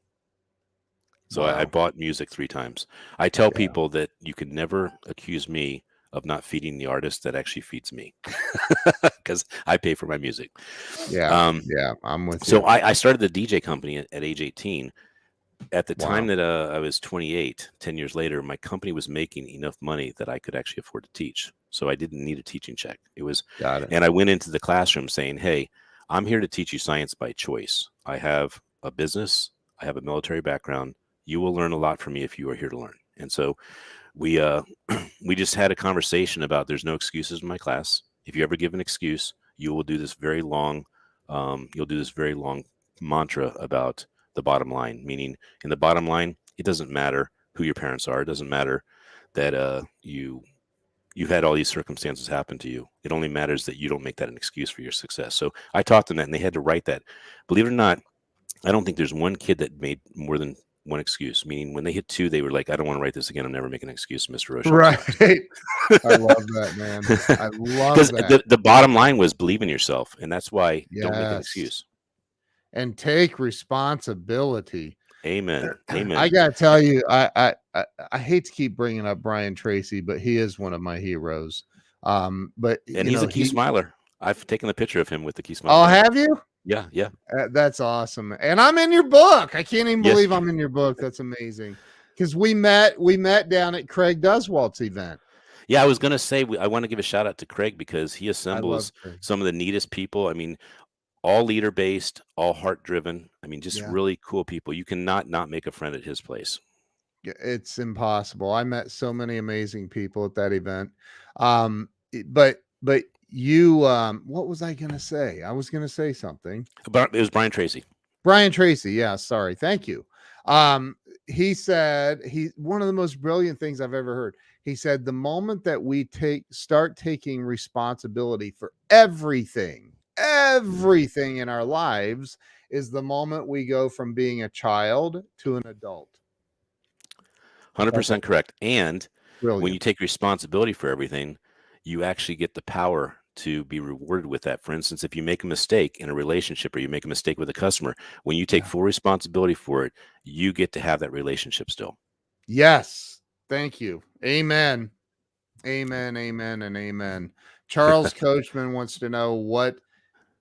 So I Wow. bought music 3 times. I tell Yeah. people that you can never accuse me of not feeding the artist that actually feeds me because I pay for my music. Yeah. Um, Yeah. I'm with so you. I started the DJ company at age 18. At the time Wow. that I was 28, 10 years later, my company was making enough money that I could actually afford to teach. So I didn't need a teaching check. It was, Got it. and I went into the classroom saying, "Hey, I'm here to teach you science by choice. I have a business, I have a military background. You will learn a lot from me if you are here to learn." And so we we just had a conversation about there's no excuses in my class. If you ever give an excuse, you will do this very long you'll do this very long mantra about the bottom line, meaning in the bottom line it doesn't matter who your parents are, it doesn't matter that you had all these circumstances happen to you. It only matters that you don't make that an excuse for your success. So I taught them that, and they had to write that. Believe it or not, I don't think there's one kid that made more than one excuse. Meaning, when they hit 2, they were like, "I don't want to write this again. I'm never making an excuse in Mr. Rochon's Right. class." I love that, man. I love Because that. the bottom line was believe in yourself, and that's why don't make an Yes. excuse. And take responsibility. Amen. I Amen. gotta tell you, I hate to keep bringing up Brian Tracy, but he is one of my heroes. But And you he's know, a key he smiler. I've taken the picture of him with the key smile oh, thing. have you? Yeah, yeah. That's awesome. And I'm in your book. I can't even Yes. believe I'm in your book. That's amazing. Because we met down at Craig Duswalt's event. Yeah, I was gonna say I want to give a shout out to Craig because he I love assembles Craig. some of the neatest people. I mean, all leader based, all heart driven. I mean, just Yeah. really cool people. You cannot not make a friend at his place. It's impossible. I met so many amazing people at that event. But you what was I gonna say? I was gonna say something. But it was Brian Tracy. Brian Tracy, yeah, sorry. Thank you. He said he one of the most brilliant things I've ever heard. He said the moment that we start taking responsibility for everything in our lives is the moment we go from being a child to an adult. That's 100% correct. And when you brilliant. take responsibility for everything, you actually get the power to be rewarded with that. For instance, if you make a mistake in a relationship or you make a mistake with a customer, when you take Yeah. full responsibility for it, you get to have that relationship still. Yes. Thank you. Amen. Amen. Amen. And amen. Charles Coachman wants to know what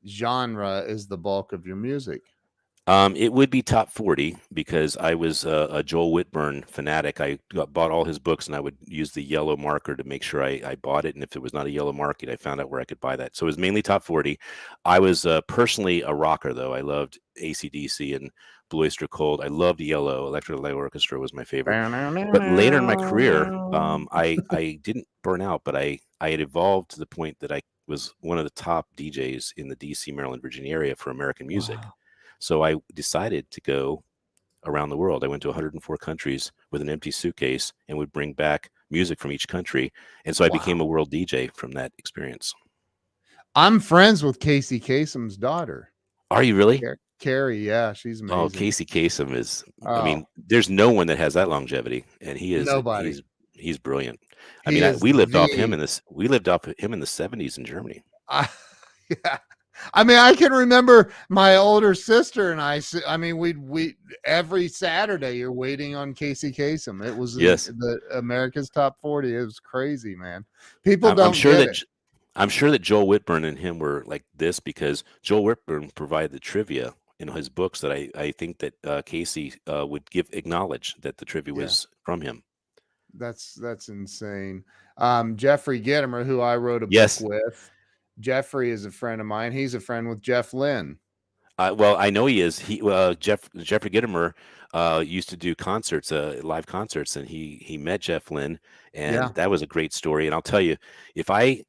genre is the bulk of your music? It would be top 40 because I was a Joel Whitburn fanatic. Bought all his books and I would use the yellow marker to make sure I bought it. And if it was not a yellow market, I found out where I could buy that. So it was mainly top 40. I was personally a rocker, though. I loved AC/DC and Blue Oyster Cult. I loved Yellow. Electric Light Orchestra was my favorite. But later in my career, I didn't burn out, but I had evolved to the point that I was one of the top DJs in the DC, Maryland, Virginia area for American music. Wow. So I decided to go around the world. I went to 104 countries with an empty suitcase and would bring back music from each country. And so I became a Wow. world DJ from that experience. I'm friends with Casey Kasem's daughter. Are you really? Carrie, yeah, she's Oh, amazing. Casey Kasem is, I Oh, mean, there's no one that has that longevity. And nobody. he's brilliant. I He mean, is we lived off him in the 70s in Germany. I, yeah. I mean, I can remember my older sister and I mean, we every Saturday you're waiting on Casey Kasem. It was in Yes. the America's Top 40. It was crazy, man. People I'm don't sure get that it. I'm sure that Joel Whitburn and him were like this because Joel Whitburn provided the trivia in his books that I think that Casey would acknowledge that the trivia Yeah, was from him. that's insane. Jeffrey Gittimer, who I wrote a book Yes. with. Jeffrey is a friend of mine. He's a friend with Jeff Lynn. Well, I know he is. Jeffrey Gittimer used to do concerts, live concerts, and he met Jeff Lynne, Yeah. and that was a great story. And I'll tell you, if I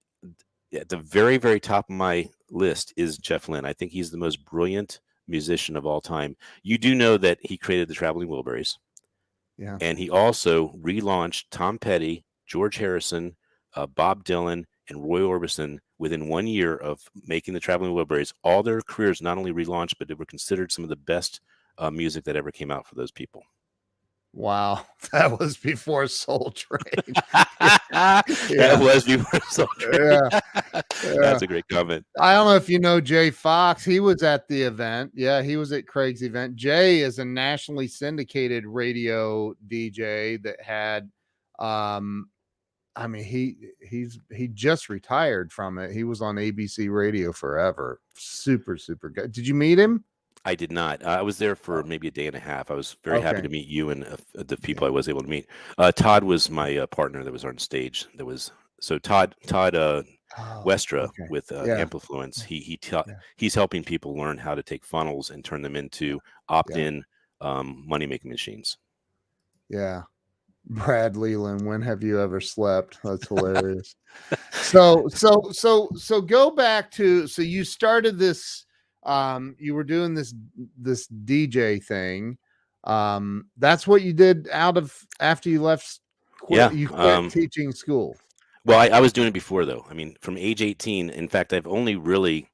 at the very, very top of my list is Jeff Lynne. I think he's the most brilliant musician of all time. You do know that he created the Traveling Wilburys, Yeah. and he also relaunched Tom Petty, George Harrison, Bob Dylan, and Roy Orbison within 1 year of making the Traveling Wilburys. All their careers not only relaunched, but they were considered some of the best music that ever came out for those people. Wow, that was before Soul Train. That was before Soul Train. Yeah, yeah. That's a great comment. I don't know if you know Jay Fox. He was at the event. Yeah, he was at Craig's event. Jay is a nationally syndicated radio DJ that had, I mean, he just retired from it. He was on ABC radio forever. Super, super good. Did you meet him? I did not. I was there for maybe a day and a half. I was very happy to meet you and the people I was able to meet. Todd was my partner that was on stage. Todd Westra with Amplifluence. He's helping people learn how to take funnels and turn them into opt-in money-making machines. Yeah. Brad Leland, when have you ever slept? That's hilarious. So go back to, so you started this, you were doing this DJ thing. That's what you did after you left. You quit teaching school. Well, I was doing it before, though. I mean, from age 18, in fact, I haven't really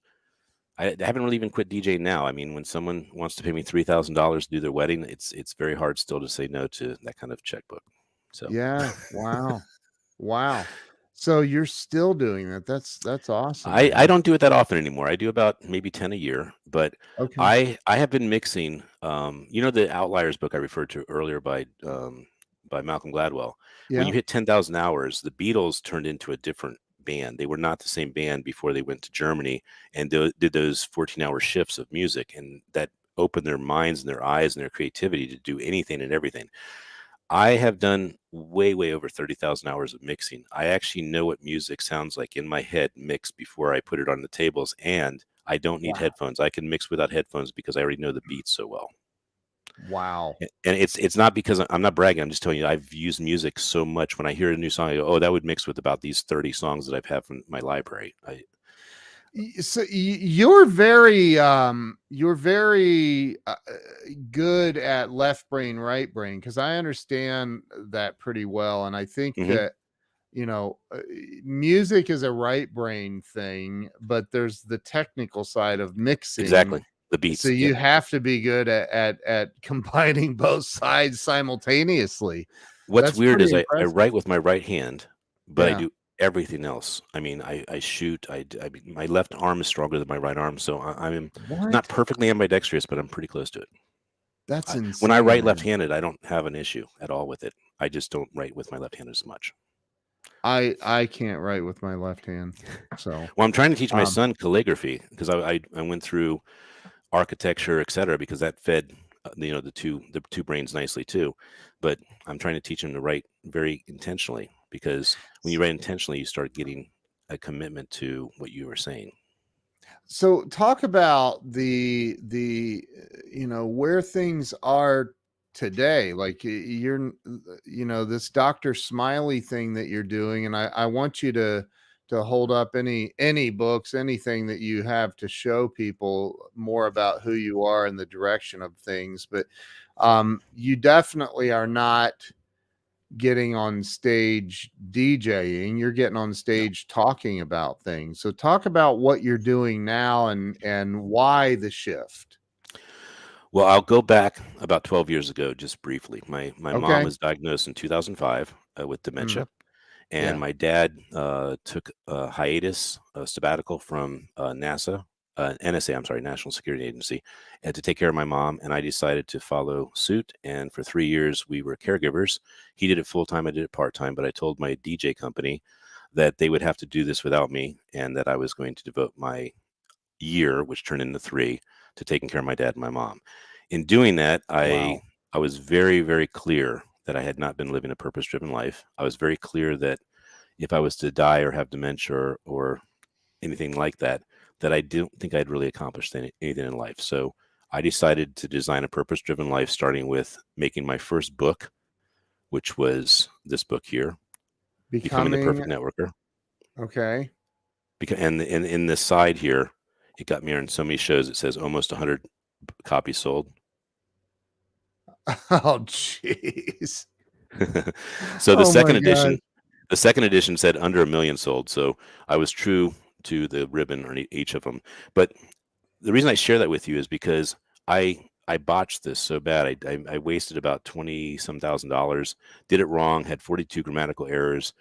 even quit DJing now. I mean, when someone wants to pay me $3,000 to do their wedding, it's very hard still to say no to that kind of checkbook. So yeah, wow. So you're still doing that. That's awesome. I don't do it that often anymore. I do about maybe 10 a year, but I have been mixing. The Outliers book I referred to earlier by Malcolm Gladwell. Yeah. When you hit 10,000 hours, the Beatles turned into a different band. They were not the same band before they went to Germany and did those 14-hour shifts of music, and that opened their minds and their eyes and their creativity to do anything and everything. I have done way over 30,000 hours of mixing. I actually know what music sounds like in my head mixed before I put it on the tables, and I don't need headphones. I can mix without headphones because I already know the beats so well. Wow. And it's not because I'm not bragging. I'm just telling you, I've used music so much. When I hear a new song, I go, oh, that would mix with about these 30 songs that I've had from my library. So you're very good at left brain, right brain, because I understand that pretty well. And I think that, music is a right brain thing, but there's the technical side of mixing. Exactly. The beats. So you have to be good at combining both sides simultaneously. What's weird is I write with my right hand, but I do everything else. I mean, I shoot. My left arm is stronger than my right arm, so I'm not perfectly ambidextrous, but I'm pretty close to it. That's insane. When I write left-handed, I don't have an issue at all with it. I just don't write with my left hand as much. I can't write with my left hand. So well, I'm trying to teach my son calligraphy because I went through architecture, etc., because that fed the two brains nicely too. But I'm trying to teach him to write very intentionally, because when you write intentionally, you start getting a commitment to what you were saying. So talk about the where things are today. Like this Dr. Smiley thing that you're doing, and I want you to hold up any books, anything that you have to show people more about who you are and the direction of things. But you definitely are not getting on stage DJing. You're getting on stage talking about things. So talk about what you're doing now and why the shift. Well, I'll go back about 12 years ago, just briefly. My mom was diagnosed in 2005 with dementia. And my dad took a hiatus, a sabbatical from NSA, National Security Agency, and to take care of my mom. And I decided to follow suit. And for 3 years, we were caregivers. He did it full time. I did it part time. But I told my DJ company that they would have to do this without me, and that I was going to devote my year, which turned into 3, to taking care of my dad and my mom. In doing that, I was very, very clear that I had not been living a purpose-driven life. I was very clear that if I was to die or have dementia or anything like that, that I didn't think I'd really accomplished anything in life. So I decided to design a purpose-driven life, starting with making my first book, which was this book here, Becoming the Perfect Networker. Okay. And in this side here, it got me on so many shows. It says almost 100 copies sold. Oh, jeez. So the second edition said under 1 million sold. So I was true to the ribbon on each of them. But the reason I share that with you is because I I botched this so bad. I wasted about 20 some $1,000, did it wrong, had 42 grammatical errors.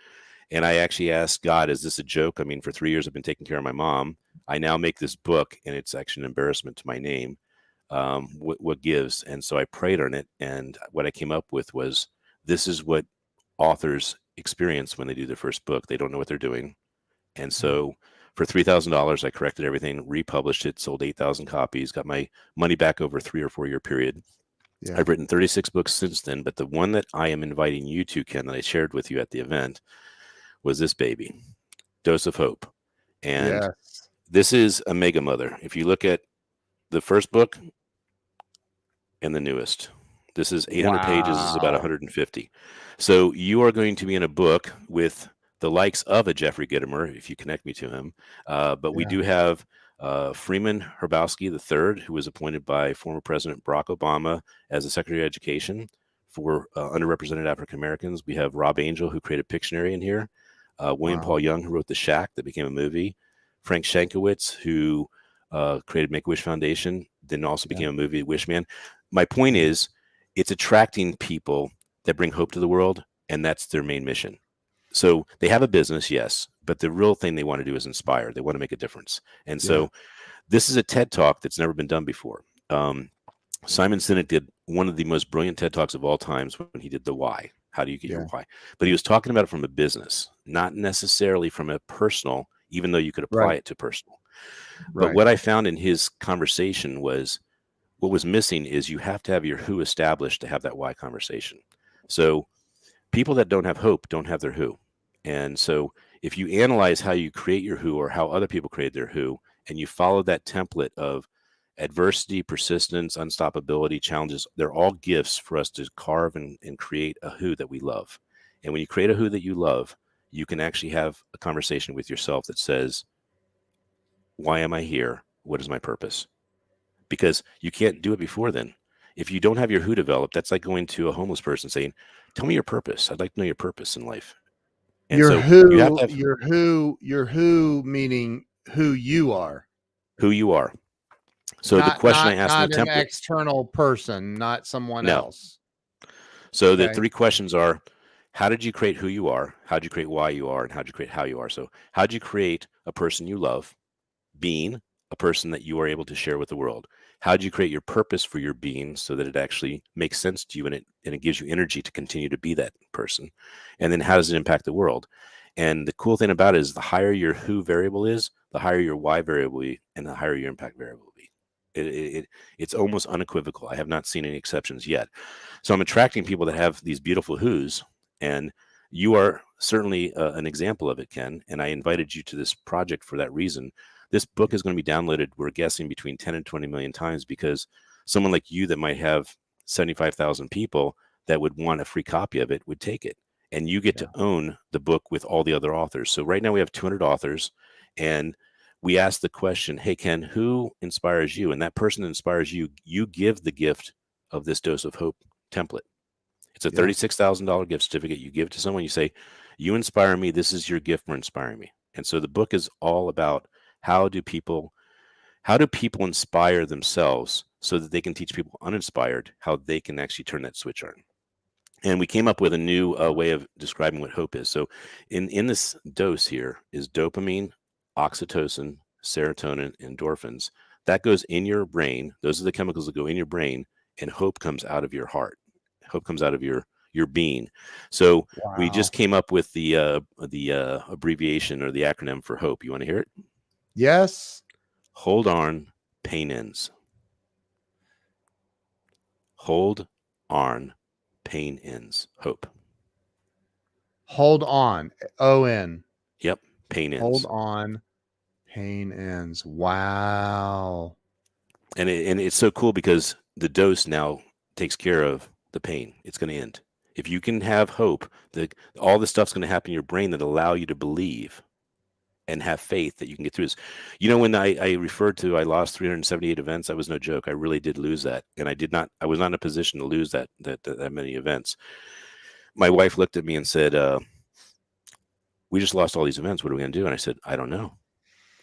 And I actually asked God, is this a joke? I mean, for 3 years, I've been taking care of my mom. I now make this book, and it's actually an embarrassment to my name. What gives? And so I prayed on it. And what I came up with was, this is what authors experience when they do their first book. They don't know what they're doing. And so for $3,000, I corrected everything, republished it, sold 8,000 copies, got my money back over a 3 or 4 year period. Yeah. I've written 36 books since then, but the one that I am inviting you to, Ken, that I shared with you at the event was this baby, Dose of Hope. And Yes. this is a mega mother. If you look at the first book and the newest, this is 800 pages, this is about Wow. 150. So you are going to be in a book with the likes of a Jeffrey Gitomer, if you connect me to him. But we Yeah. do have Freeman Hrabowski III, who was appointed by former President Barack Obama as the Secretary of Education for underrepresented African Americans. We have Rob Angel, who created Pictionary in here. William Wow. Paul Young, who wrote The Shack, that became a movie. Frank Shankowitz, who created Make-A-Wish Foundation, then also Yeah. became a movie, Wishman. My point is, it's attracting people that bring hope to the world, and that's their main mission. So they have a business, yes, but the real thing they want to do is inspire. They want to make a difference. And so this is a TED Talk that's never been done before. Simon Sinek did one of the most brilliant TED Talks of all times when he did the why. How do you get your why? But he was talking about it from a business, not necessarily from a personal, even though you could apply it to personal. But what I found in his conversation was, what was missing is you have to have your who established to have that why conversation. So people that don't have hope don't have their who. And so if you analyze how you create your who or how other people create their who, and you follow that template of adversity, persistence, unstoppability, challenges, they're all gifts for us to carve and create a who that we love. And when you create a who that you love, you can actually have a conversation with yourself that says, why am I here? What is my purpose? Because you can't do it before then. If you don't have your who developed, that's like going to a homeless person saying, tell me your purpose. I'd like to know your purpose in life. And so you have to have Your who meaning who you are. who you are. So the Not question I asked in not the an template, external person, not someone no. else. So the Okay. 3 questions are, how did you create who you are? How did you create why you are? And how did you create how you are? So how did you create a person you love, being a person that you are able to share with the world? How do you create your purpose for your being so that it actually makes sense to you and it gives you energy to continue to be that person? And then how does it impact the world? And the cool thing about it is the higher your who variable is, the higher your why variable will be, and the higher your impact variable will be. It's almost unequivocal. I have not seen any exceptions yet. So I'm attracting people that have these beautiful who's, and you are certainly an example of it, Ken. And I invited you to this project for that reason. This book is going to be downloaded, we're guessing, between 10 and 20 million times, because someone like you that might have 75,000 people that would want a free copy of it would take it. And you get to own the book with all the other authors. So right now we have 200 authors, and we ask the question, hey, Ken, who inspires you? And that person that inspires you, you give the gift of this Dose of Hope template. It's a $36,000 gift certificate. You give to someone, you say, you inspire me. This is your gift for inspiring me. And so the book is all about how do people inspire themselves so that they can teach people uninspired how they can actually turn that switch on. And we came up with a new way of describing what hope is. So in this dose here is dopamine, oxytocin, serotonin, endorphins. That goes in your brain. Those are the chemicals that go in your brain, and hope comes out of your heart. Hope comes out of your being. So we just came up with the abbreviation or the acronym for hope. You want to hear it? Yes. Hold on, pain ends. Hold on, pain ends. Hope. Hold on. O-N. Yep. Pain ends. Hold on. Pain ends. Wow. And it's so cool because the dose now takes care of the pain. It's going to end. If you can have hope, all this stuff's going to happen in your brain that allow you to believe and have faith that you can get through this. You know, when I referred to, I lost 378 events, that was no joke. I really did lose that. And I was not in a position to lose that many events. My wife looked at me and said, we just lost all these events. What are we going to do? And I said, I don't know.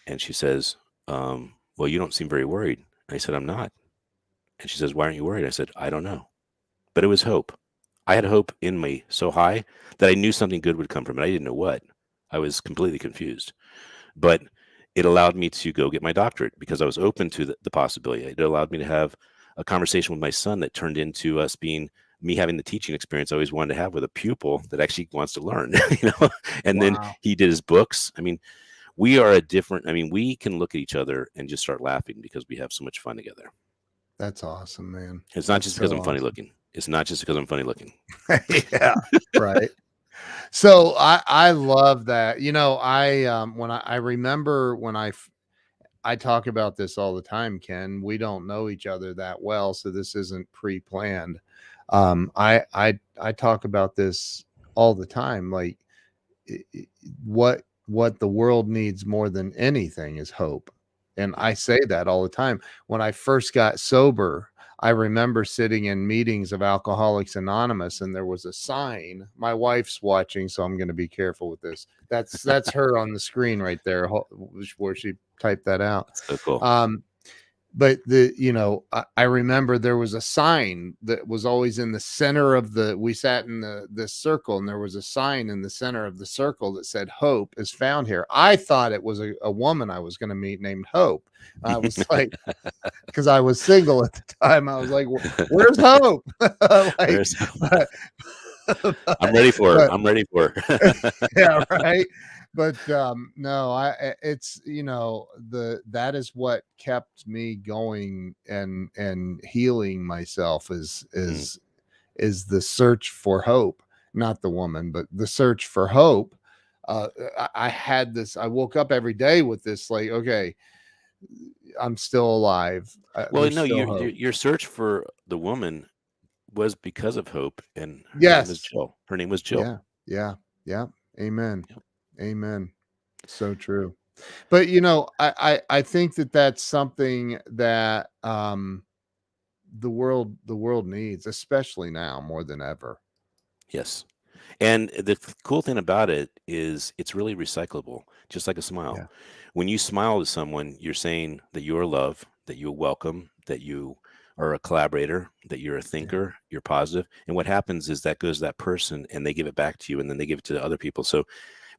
And she says, well, you don't seem very worried. And I said, I'm not. And she says, "Why aren't you worried?" I said, "I don't know." But it was hope. I had hope in me so high that I knew something good would come from it. I didn't know what. I was completely confused. But it allowed me to go get my doctorate because I was open to the possibility. It allowed me to have a conversation with my son that turned into us being me having the teaching experience I always wanted to have with a pupil that actually wants to learn, And then Wow. he did his books. I mean, we are a different, I mean, we can look at each other and just start laughing because we have so much fun together. That's awesome, man. It's not That's just because so I'm funny awesome. looking. It's not just because I'm funny looking. Yeah. Right. So I love that. When I remember when I talk about this all the time, Ken. We don't know each other that well, so this isn't pre-planned. I talk about this all the time. Like what the world needs more than anything is hope. And Yeah. I say that all the time. When I first got sober, I remember sitting in meetings of Alcoholics Anonymous, and there was a sign. My wife's watching, so I'm going to be careful with this. That's her on the screen right there, where she typed that out. So cool. Um, but I remember there was a sign that was always in the center of we sat in this circle, and there was a sign in the center of the circle that said hope is found here. I thought it was a woman I was going to meet named Hope. I was like, because I was single at the time, I was like, where's Hope? Like, There's, but, I'm ready for her. but I'm ready for her. yeah, right. But no, it's that is what kept me going and healing myself Mm. is the search for hope, not the woman, but the search for hope. I had this, I woke up every day with this, like, okay, I'm still alive. Well, There's no, still hope. your search for the woman was because of hope, and her name was Yes. Jill. Her name was Jill. Yeah. Yeah. Yeah. Amen. Yep. Amen. So true. But I think that that's something that the world needs, especially now more than ever. Yes. And the cool thing about it is it's really recyclable, just like a smile. Yeah. When you smile to someone, you're saying that you're loved, that you're welcome, that you are a collaborator, that you're a Yeah. thinker, you're positive. And what happens is that goes to that person and they give it back to you and then they give it to other people. So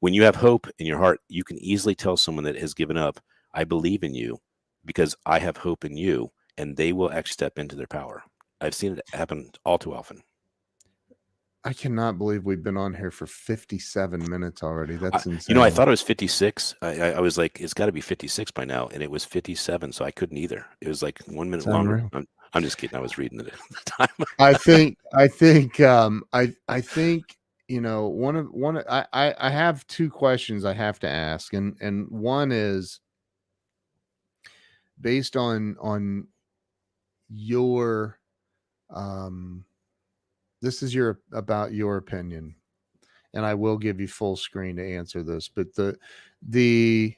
when you have hope in your heart, you can easily tell someone that has given up, I believe in you because I have hope in you, and they will actually step into their power. I've seen it happen all too often. I cannot believe we've been on here for 57 minutes already. I, That's I insane. thought it was 56. I was like, it's got to be 56 by now, and it was 57. So I couldn't either. It was like 1 minute It's longer. unreal. I'm just kidding. I was reading it at the time. I think I have two questions I have to ask, and one is based on your um this is about your opinion, and I will give you full screen to answer this. But the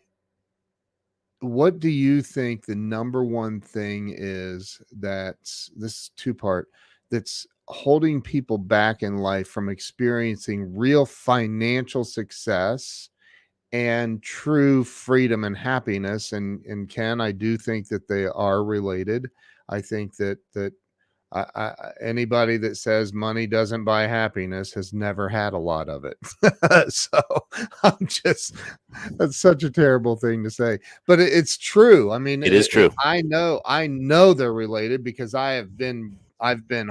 what do you think the number one thing is that's this two part that's holding people back in life from experiencing real financial success and true freedom and happiness? And Ken, I do think that they are related. I think that anybody that says money doesn't buy happiness has never had a lot of it. So I'm just, that's such a terrible thing to say, but it's true. I mean, It is true. I know they're related because I've been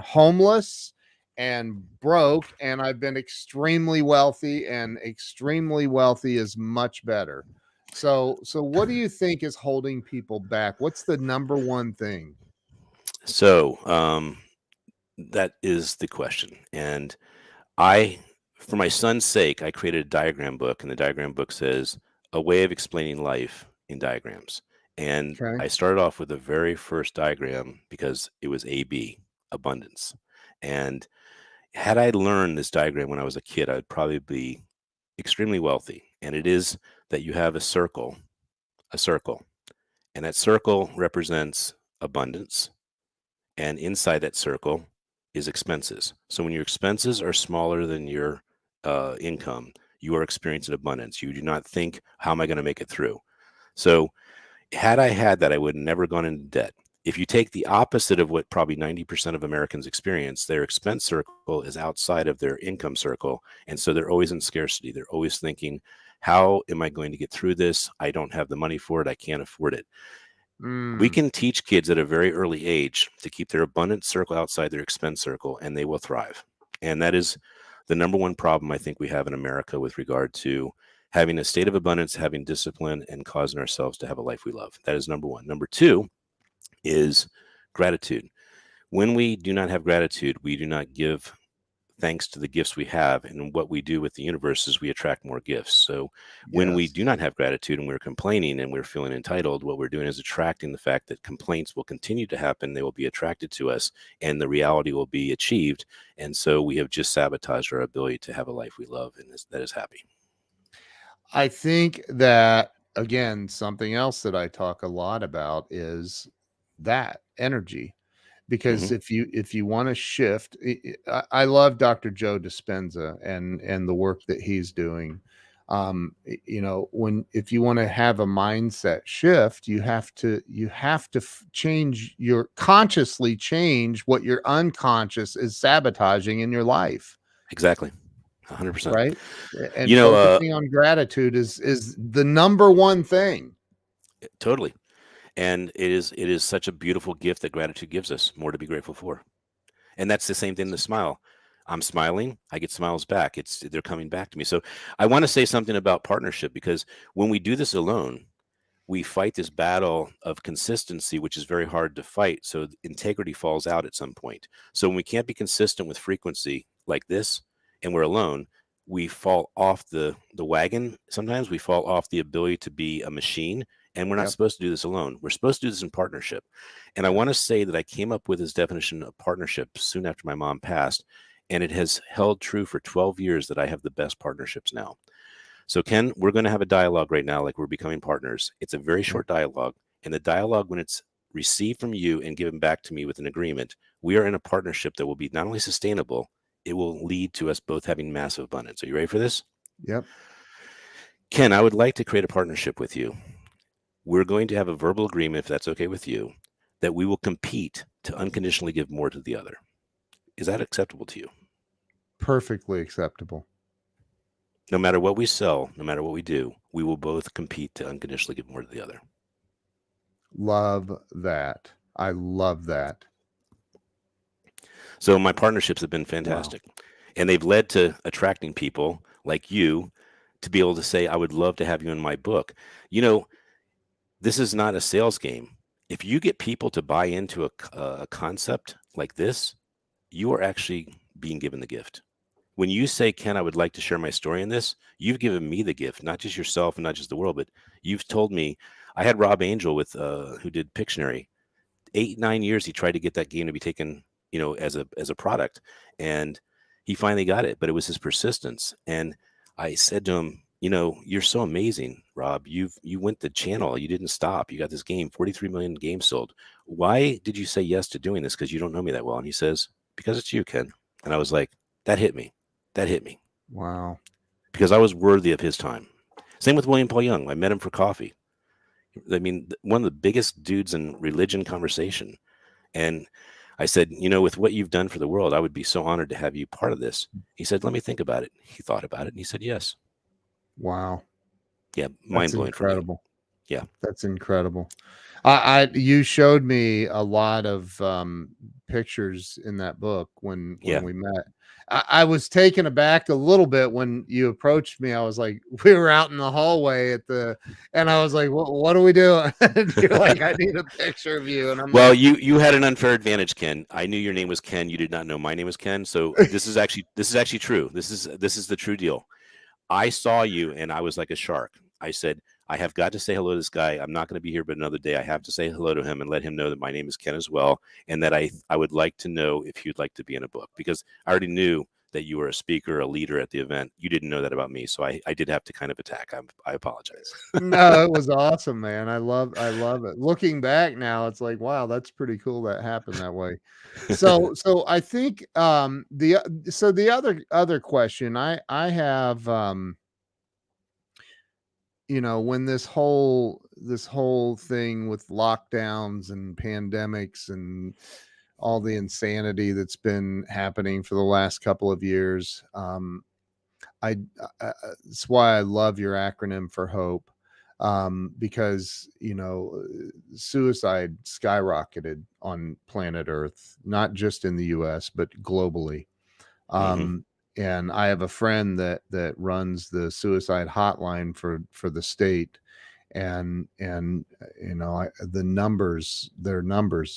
homeless and broke, and I've been extremely wealthy, and extremely wealthy is much better. So what do you think is holding people back? What's the number one thing? So that is the question. And I, for my son's sake, I created a diagram book, and the diagram book says a way of explaining life in diagrams. And Okay. I started off with the very first diagram because it was AB, abundance. And had I learned this diagram when I was a kid, I'd probably be extremely wealthy. And it is that you have a circle, and that circle represents abundance. And inside that circle is expenses. So when your expenses are smaller than your income, you are experiencing abundance. You do not think, how am I going to make it through? So had I had that, I would have never gone into debt. If you take the opposite of what probably 90% of Americans experience, their expense circle is outside of their income circle. And so they're always in scarcity. They're always thinking, how am I going to get through this? I don't have the money for it. I can't afford it. We Mm, can teach kids at a very early age to keep their abundance circle outside their expense circle, and they will thrive. And that is the number one problem I think we have in America with regard to having a state of abundance, having discipline, and causing ourselves to have a life we love. That is number one. Number two is gratitude. When we do not have gratitude, we do not give thanks to the gifts we have. And what we do with the universe is we attract more gifts. So when we yes. do not have gratitude and we're complaining and we're feeling entitled, what we're doing is attracting the fact that complaints will continue to happen. They will be attracted to us and the reality will be achieved. And so we have just sabotaged our ability to have a life we love and that is happy. I think that, again, something else that I talk a lot about is that energy. Because Hmm. if you want to shift, I love Dr. Joe Dispenza and the work that he's doing. When if you want to have a mindset shift, you have to change your consciously change what your unconscious is sabotaging in your life, Exactly. 100%. right? And You know, focusing on gratitude is the number one thing. totally. And it is such a beautiful gift that gratitude gives us, more to be grateful for. And that's the same thing, the smile. I'm smiling, I get smiles back. They're coming back to me. So I want to say something about partnership, because when we do this alone, we fight this battle of consistency, which is very hard to fight. So integrity falls out at some point. So when we can't be consistent with frequency like this and we're alone, we fall off the wagon. Sometimes we fall off the ability to be a machine, and we're not Yep. supposed to do this alone. We're supposed to do this in partnership. And I Yep. want to say that I came up with this definition of partnership soon after my mom passed, and it has held true for 12 years that I have the best partnerships now. So, Ken, we're going to have a dialogue right now, like we're becoming partners. It's a very Yep. short dialogue. And the dialogue, when it's received from you and given back to me with an agreement, we are in a partnership that will be not only sustainable, it will lead to us both having massive abundance. Are you ready for this? Yep. Ken, I would like to create a partnership with you. We're going to have a verbal agreement, if that's okay with you, that we will compete to unconditionally give more to the other. Is that acceptable to you? Perfectly acceptable. No matter what we sell, no matter what we do, we will both compete to unconditionally give more to the other. Love that. I love that. So my partnerships have been Wow. fantastic, and they've led to attracting people like you to be able to say, I would love to have you in my book. You know, this is not a sales game. If you get people to buy into a concept like this, you are actually being given the gift. When you say, Ken, I would like to share my story in this, you've given me the gift, not just yourself and not just the world, but you've told me. I had Rob Angel with who did Pictionary. 8, 9 years he tried to get that game to be taken, as a product, and he finally got it. But it was his persistence. And I said to him, you're so amazing, Rob. You went the channel. You didn't stop. You got this game, 43 million games sold. Why did you say yes to doing this? Because you don't know me that well. And he says, because it's you, Ken. And I was like, that hit me. That hit me Wow. because I was worthy of his time. Same with William Paul Young. I met him for coffee. I mean, one of the biggest dudes in religion conversation. And I said, with what you've done for the world, I would be so honored to have you part of this. He said, let me think about it. He thought about it and he said, yes. Wow. Yeah. Mind That's blowing for me. incredible. Yeah. That's incredible. You showed me a lot of pictures in that book when Yeah. we met. I was taken aback a little bit when you approached me. I was like, we were out in the hallway and I was like, what are we doing? And you're like, I need a picture of you. And I'm Well, like, you had an unfair advantage, Ken. I knew your name was Ken. You did not know my name was Ken. So this is actually true. This is the true deal. I saw you and I was like a shark. I said, I have got to say hello to this guy. I'm not going to be here but another day. I have to say hello to him and let him know that my name is Ken as well. And that I would like to know if you'd like to be in a book, because I already knew that you were a speaker, a leader at the event. You didn't know that about me. So I did have to kind of attack. I apologize. no, it was awesome, man. I love it. Looking back now, it's like, wow, that's pretty cool that happened that way. So I think the other question I have, when this whole thing with lockdowns and pandemics and all the insanity that's been happening for the last couple of years, I, it's why I love your acronym for hope, because suicide skyrocketed on planet Earth, not just in the U.S. but globally. Hmm. Um, and I have a friend that runs the suicide hotline for the state, and their numbers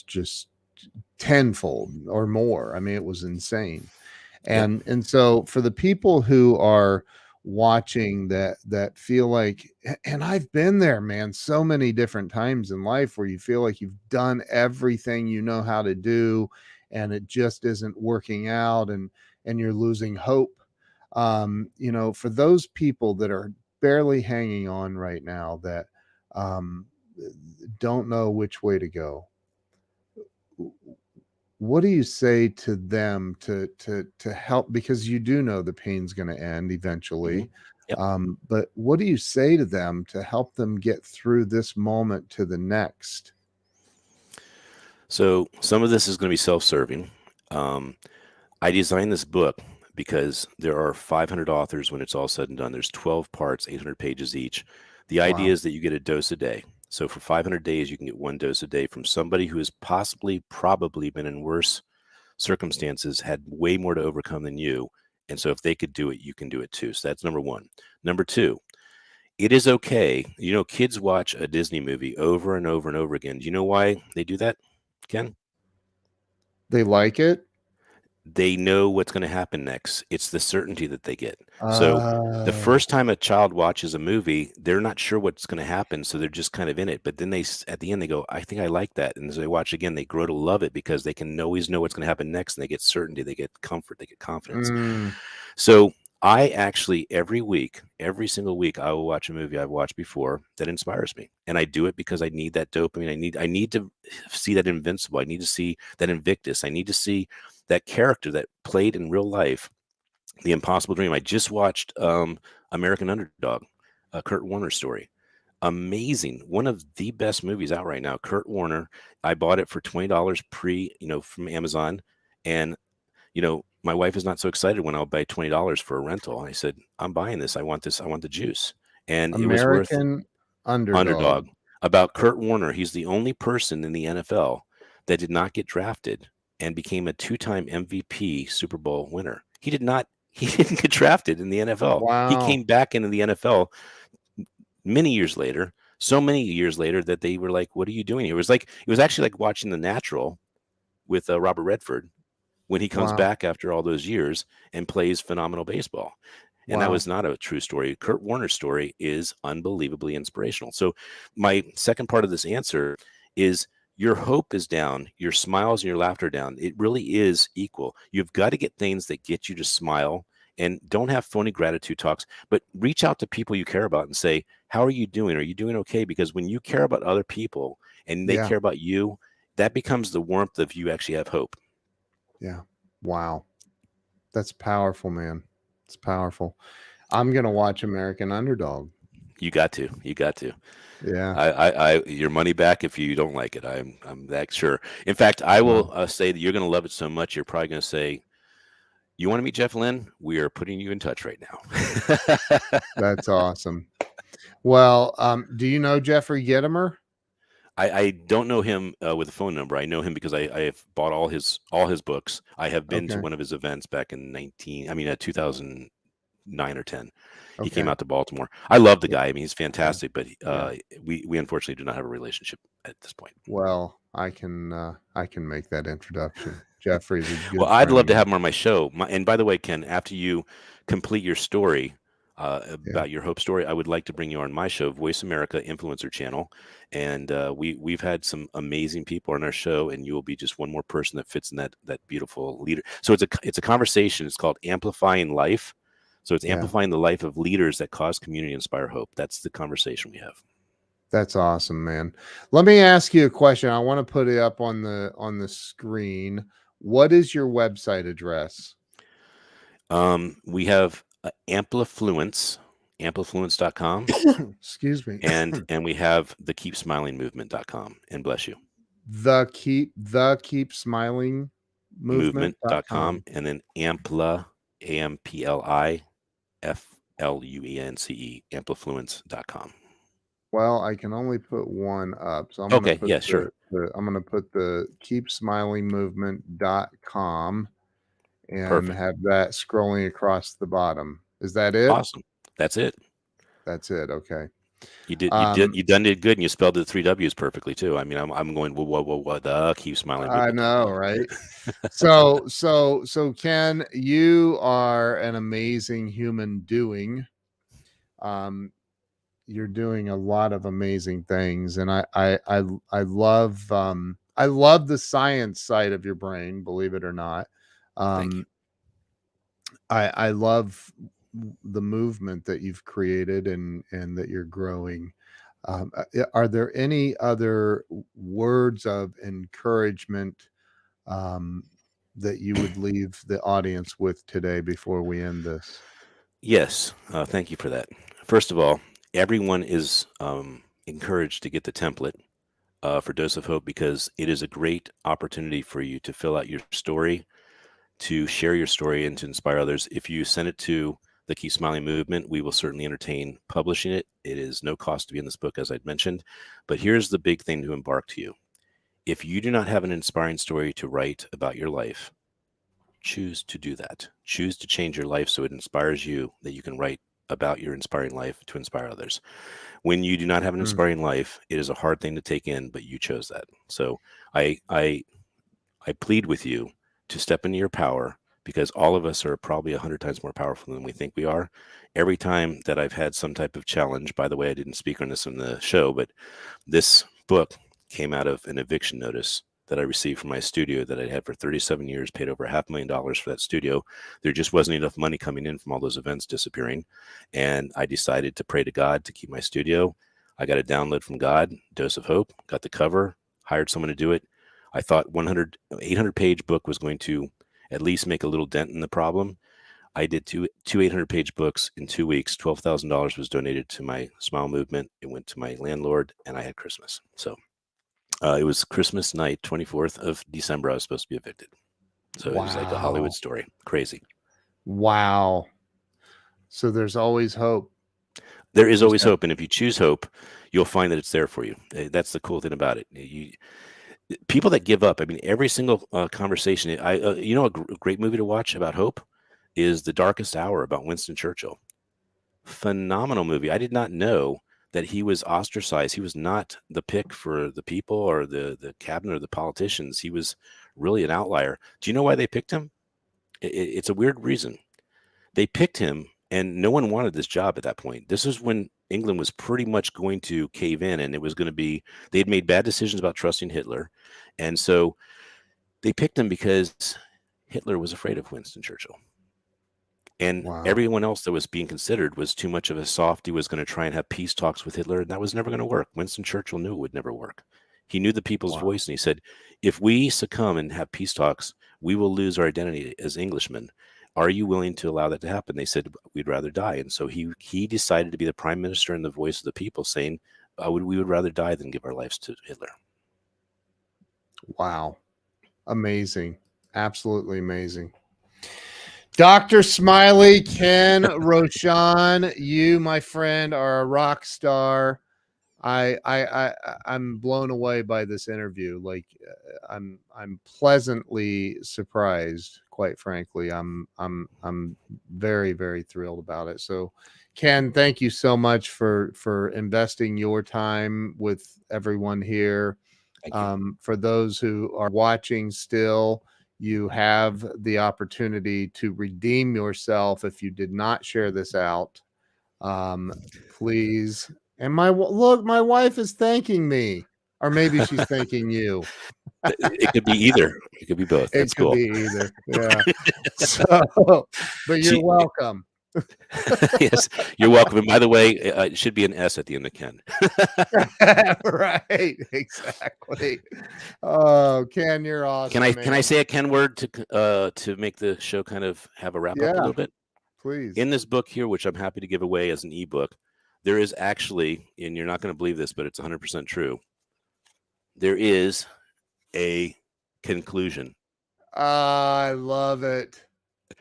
just tenfold or more. I mean, it was insane. Yep. And so for the people who are watching that feel like, and I've been there, man, so many different times in life where you feel like you've done everything you know how to do and it just isn't working out, and you're losing hope. For those people that are barely hanging on right now, that um don't know which way to go, what do you say to them to help, because you do know the pain's going to end Hmm. eventually, Yep. but what do you say to them to help them get through this moment to the next? So some of this is going to be self-serving. Um, I designed this book because there are 500 authors when it's all said and done. There's 12 parts, 800 pages each. The idea Wow. is that you get a dose a day. So for 500 days, you can get one dose a day from somebody who has probably been in worse circumstances, had way more to overcome than you. And so if they could do it, you can do it too. So that's number one. Number two, it is okay. Kids watch a Disney movie over and over and over again. Do you know why they do that, Ken? They like it. They know what's going to happen next. It's the certainty that they get. So the Oh. first time a child watches a movie, they're not sure what's going to happen, so they're just kind of in it. But then at the end they go, "I think I like that," and as they watch again, they grow to love it because they can always know what's going to happen next, and they get certainty, they get comfort, they get confidence. Mm, So I actually every week, every single week, I will watch a movie I've watched before that inspires me, and I do it because I need that dopamine. I need to see that Invincible. I need to see that Invictus. I need to see that character that played in real life, the Impossible Dream. I just watched American Underdog, a Kurt Warner story. Amazing, one of the best movies out right now. Kurt Warner. I bought it for $20 from Amazon, and my wife is not so excited when I'll buy $20 for a rental. And I said, I'm buying this. I want this. I want the juice. And it was worth American Underdog. Underdog. About Kurt Warner. He's the only person in the NFL that did not get drafted and became a two-time MVP Super Bowl winner. He didn't get drafted in the NFL. He Wow. came back into the NFL many years later, so many years later that they were like, what are you doing here? It was actually like watching The Natural with Robert Redford when he comes Wow. back after all those years and plays phenomenal baseball. And that Wow. was not a true story. Kurt Warner's story is unbelievably inspirational. So, my second part of this answer is your hope is down, your smiles and your laughter down. It really is equal. You've got to get things that get you to smile, and don't have phony gratitude talks, but reach out to people you care about and say, how are you doing? Are you doing okay? Because when you care about other people and they Yeah. care about you, that becomes the warmth of you actually have hope. Yeah. Wow. That's powerful, man. It's powerful. I'm gonna watch American Underdog. You got to. You got to. Yeah. Your money back if you don't like it. I'm that sure. In fact, I Wow. will say that you're going to love it so much. You're probably going to say, "You want to meet Jeff Lynn? We are putting you in touch right now." That's awesome. Well, do you know Jeffrey Gitomer? I don't know him with a phone number. I know him because I have bought all his books. I have been to Okay. one of his events back in 2009 or 10. He came Okay. out to Baltimore. I love the guy. I mean, he's Yeah. fantastic, but Yeah. we unfortunately do not have a relationship at this point. Well, I can make that introduction. Jeffrey's a Well, good I'd friend love of to have mine. him on my show. And by the way, Ken, after you complete your story Yeah. about your hope story, I would like to bring you on my show, Voice America Influencer Channel. And we've had some amazing people on our show, and you will be just one more person that fits in that beautiful leader. So it's a conversation. It's called Amplifying Life. So it's Yeah. amplifying the life of leaders that cause community, inspire hope. That's the conversation we have. That's awesome, man. Let me ask you a question. I want to put it up on the screen. What is your website address? We have Amplifluence, amplifluence.com, Excuse me. and we have the keepsmilingmovement.com. And bless you. The keep smiling Movement.com, movement.com. and then Ampla, AMPLIFLUENCE, amplifluence.com. Well, I can only put one up. So I'm going to Okay, put yeah, sure. I'm going to put the keepsmilingmovement.com and Perfect. have that scrolling across the bottom. Is that it? Awesome. That's it. That's it. Okay. You did Um, you done it good, and you spelled the three W's perfectly too. I mean, I'm going whoa, the I know, keepsmilingmovement.com. right? So Ken, you are an amazing human doing. Um, you're doing a lot of amazing things, and I love the science side of your brain, believe it or not. Thank you. um I love the movement that you've created and that you're growing. Are there any other words of encouragement um that you would leave the audience with today before we end this? Yes, thank you for that. First of all, everyone is encouraged to get the template for Dose of Hope, because it is a great opportunity for you to fill out your story, to share your story, and to inspire others. If you send it to the Keep Smiling Movement, we will certainly entertain publishing it. It is no cost to be in this book, as I'd mentioned. But here's the big thing to embark to you. If you do not have an inspiring story to write about your life, choose to do that. Choose to change your life so it inspires you, that you can write about your inspiring life to inspire others. When you do not have an Mm. inspiring life, it is a hard thing to take in, but you chose that. So I plead with you to step into your power, because all of us are probably 100 times more powerful than we think we are. Every time that I've had some type of challenge, by the way, I didn't speak on this in the show, but this book came out of an eviction notice that I received from my studio that I'd had for 37 years, paid over $500,000 for that studio. There just wasn't enough money coming in from all those events disappearing. And I decided to pray to God to keep my studio. I got a download from God, Dose of Hope, got the cover, hired someone to do it. I thought 800-page book was going to at least make a little dent in the problem. I did two 800-page books in 2 weeks. $12,000 was donated to my Smile movement. It went to my landlord, and I had Christmas. So it was Christmas night, 24th of December. I was supposed to be evicted. So it was like a Hollywood Wow. story. Crazy. Wow. So there's always hope. There is You always said. hope. And if you choose hope, you'll find that it's there for you. That's the cool thing about it. People that give up, I mean, every single conversation, a great movie to watch about hope is The Darkest Hour, about Winston Churchill. Phenomenal movie. I did not know that he was ostracized. He was not the pick for the people or the cabinet or the politicians. He was really an outlier. Do you know why they picked him? It's a weird reason. They picked him, and no one wanted this job at that point. This is when England was pretty much going to cave in, and it was going to be, they had made bad decisions about trusting Hitler. And so they picked him because Hitler was afraid of Winston Churchill. And Wow. everyone else that was being considered was too much of a softy, was going to try and have peace talks with Hitler, and that was never going to work. Winston Churchill knew it would never work. He knew the people's Wow. voice, and he said, if we succumb and have peace talks, we will lose our identity as Englishmen. Are you willing to allow that to happen? They said, we'd rather die. And so he decided to be the prime minister and the voice of the people, saying, we would rather die than give our lives to Hitler. Wow. Amazing. Absolutely amazing. Dr. Smiley, Ken Rochon, you, my friend, are a rock star. I'm blown away by this interview. Like, I'm pleasantly surprised. Quite frankly, I'm very, very thrilled about it. So, Ken, thank you so much for investing your time with everyone here. Thank you. For those who are watching still, you have the opportunity to redeem yourself if you did not share this out. Please. And my wife is thanking me, or maybe she's thanking you. It could be either. It could be both. It That's could cool. be either. Yeah. So, but you're She, welcome. yes, you're welcome. And by the way, it should be an S at the end of Ken. Right. Exactly. Oh, Ken, you're awesome, Can I man. say a Ken word to make the show kind of have a wrap up a Yeah, little bit? please. In this book here, which I'm happy to give away as an ebook, there is actually, and you're not going to believe this, but it's 100% true. There is a conclusion. I love it.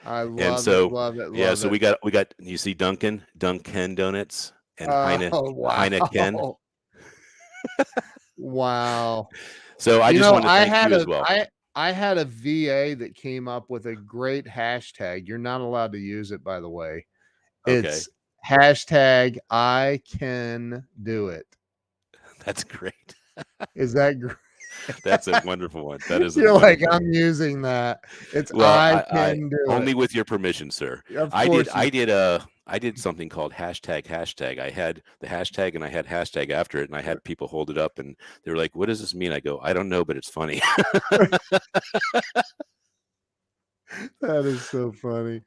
I love And so, it. Love it. yeah, Love so it. we got, you see Dunkin' Donuts and Wow. Heineken. Wow. So I just want to thank you as well. I had a VA that came up with a great hashtag. You're not allowed to use it, by the way. Okay. It's hashtag I can do it. That's great. Is that great? That's a wonderful one. That is. You're like, I'm using that. It's well, I can do only it. with your permission, sir. Of course I did something called hashtag. I had the hashtag and I had hashtag after it, and I had people hold it up and they were like, "What does this mean?" I go, "I don't know, but it's funny." That is so funny.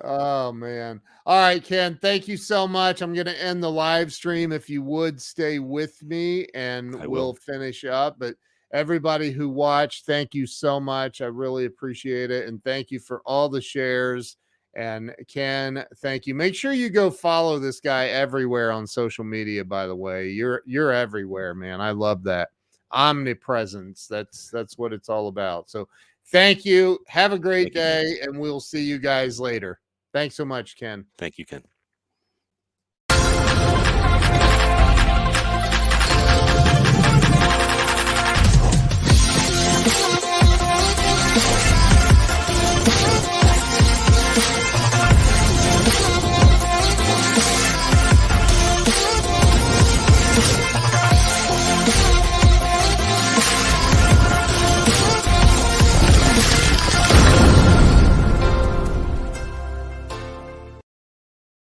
Oh man. All right, Ken, thank you so much. I'm going to end the live stream. If you would stay with me and we'll finish up. But everybody who watched, thank you so much. I really appreciate it. And thank you for all the shares. And Ken, thank you. Make sure you go follow this guy everywhere on social media, by the way. You're everywhere, man. I love that. Omnipresence. That's what it's all about. So thank you. Have a great day, and we'll see you guys later. Thanks so much, Ken. Thank you, Ken.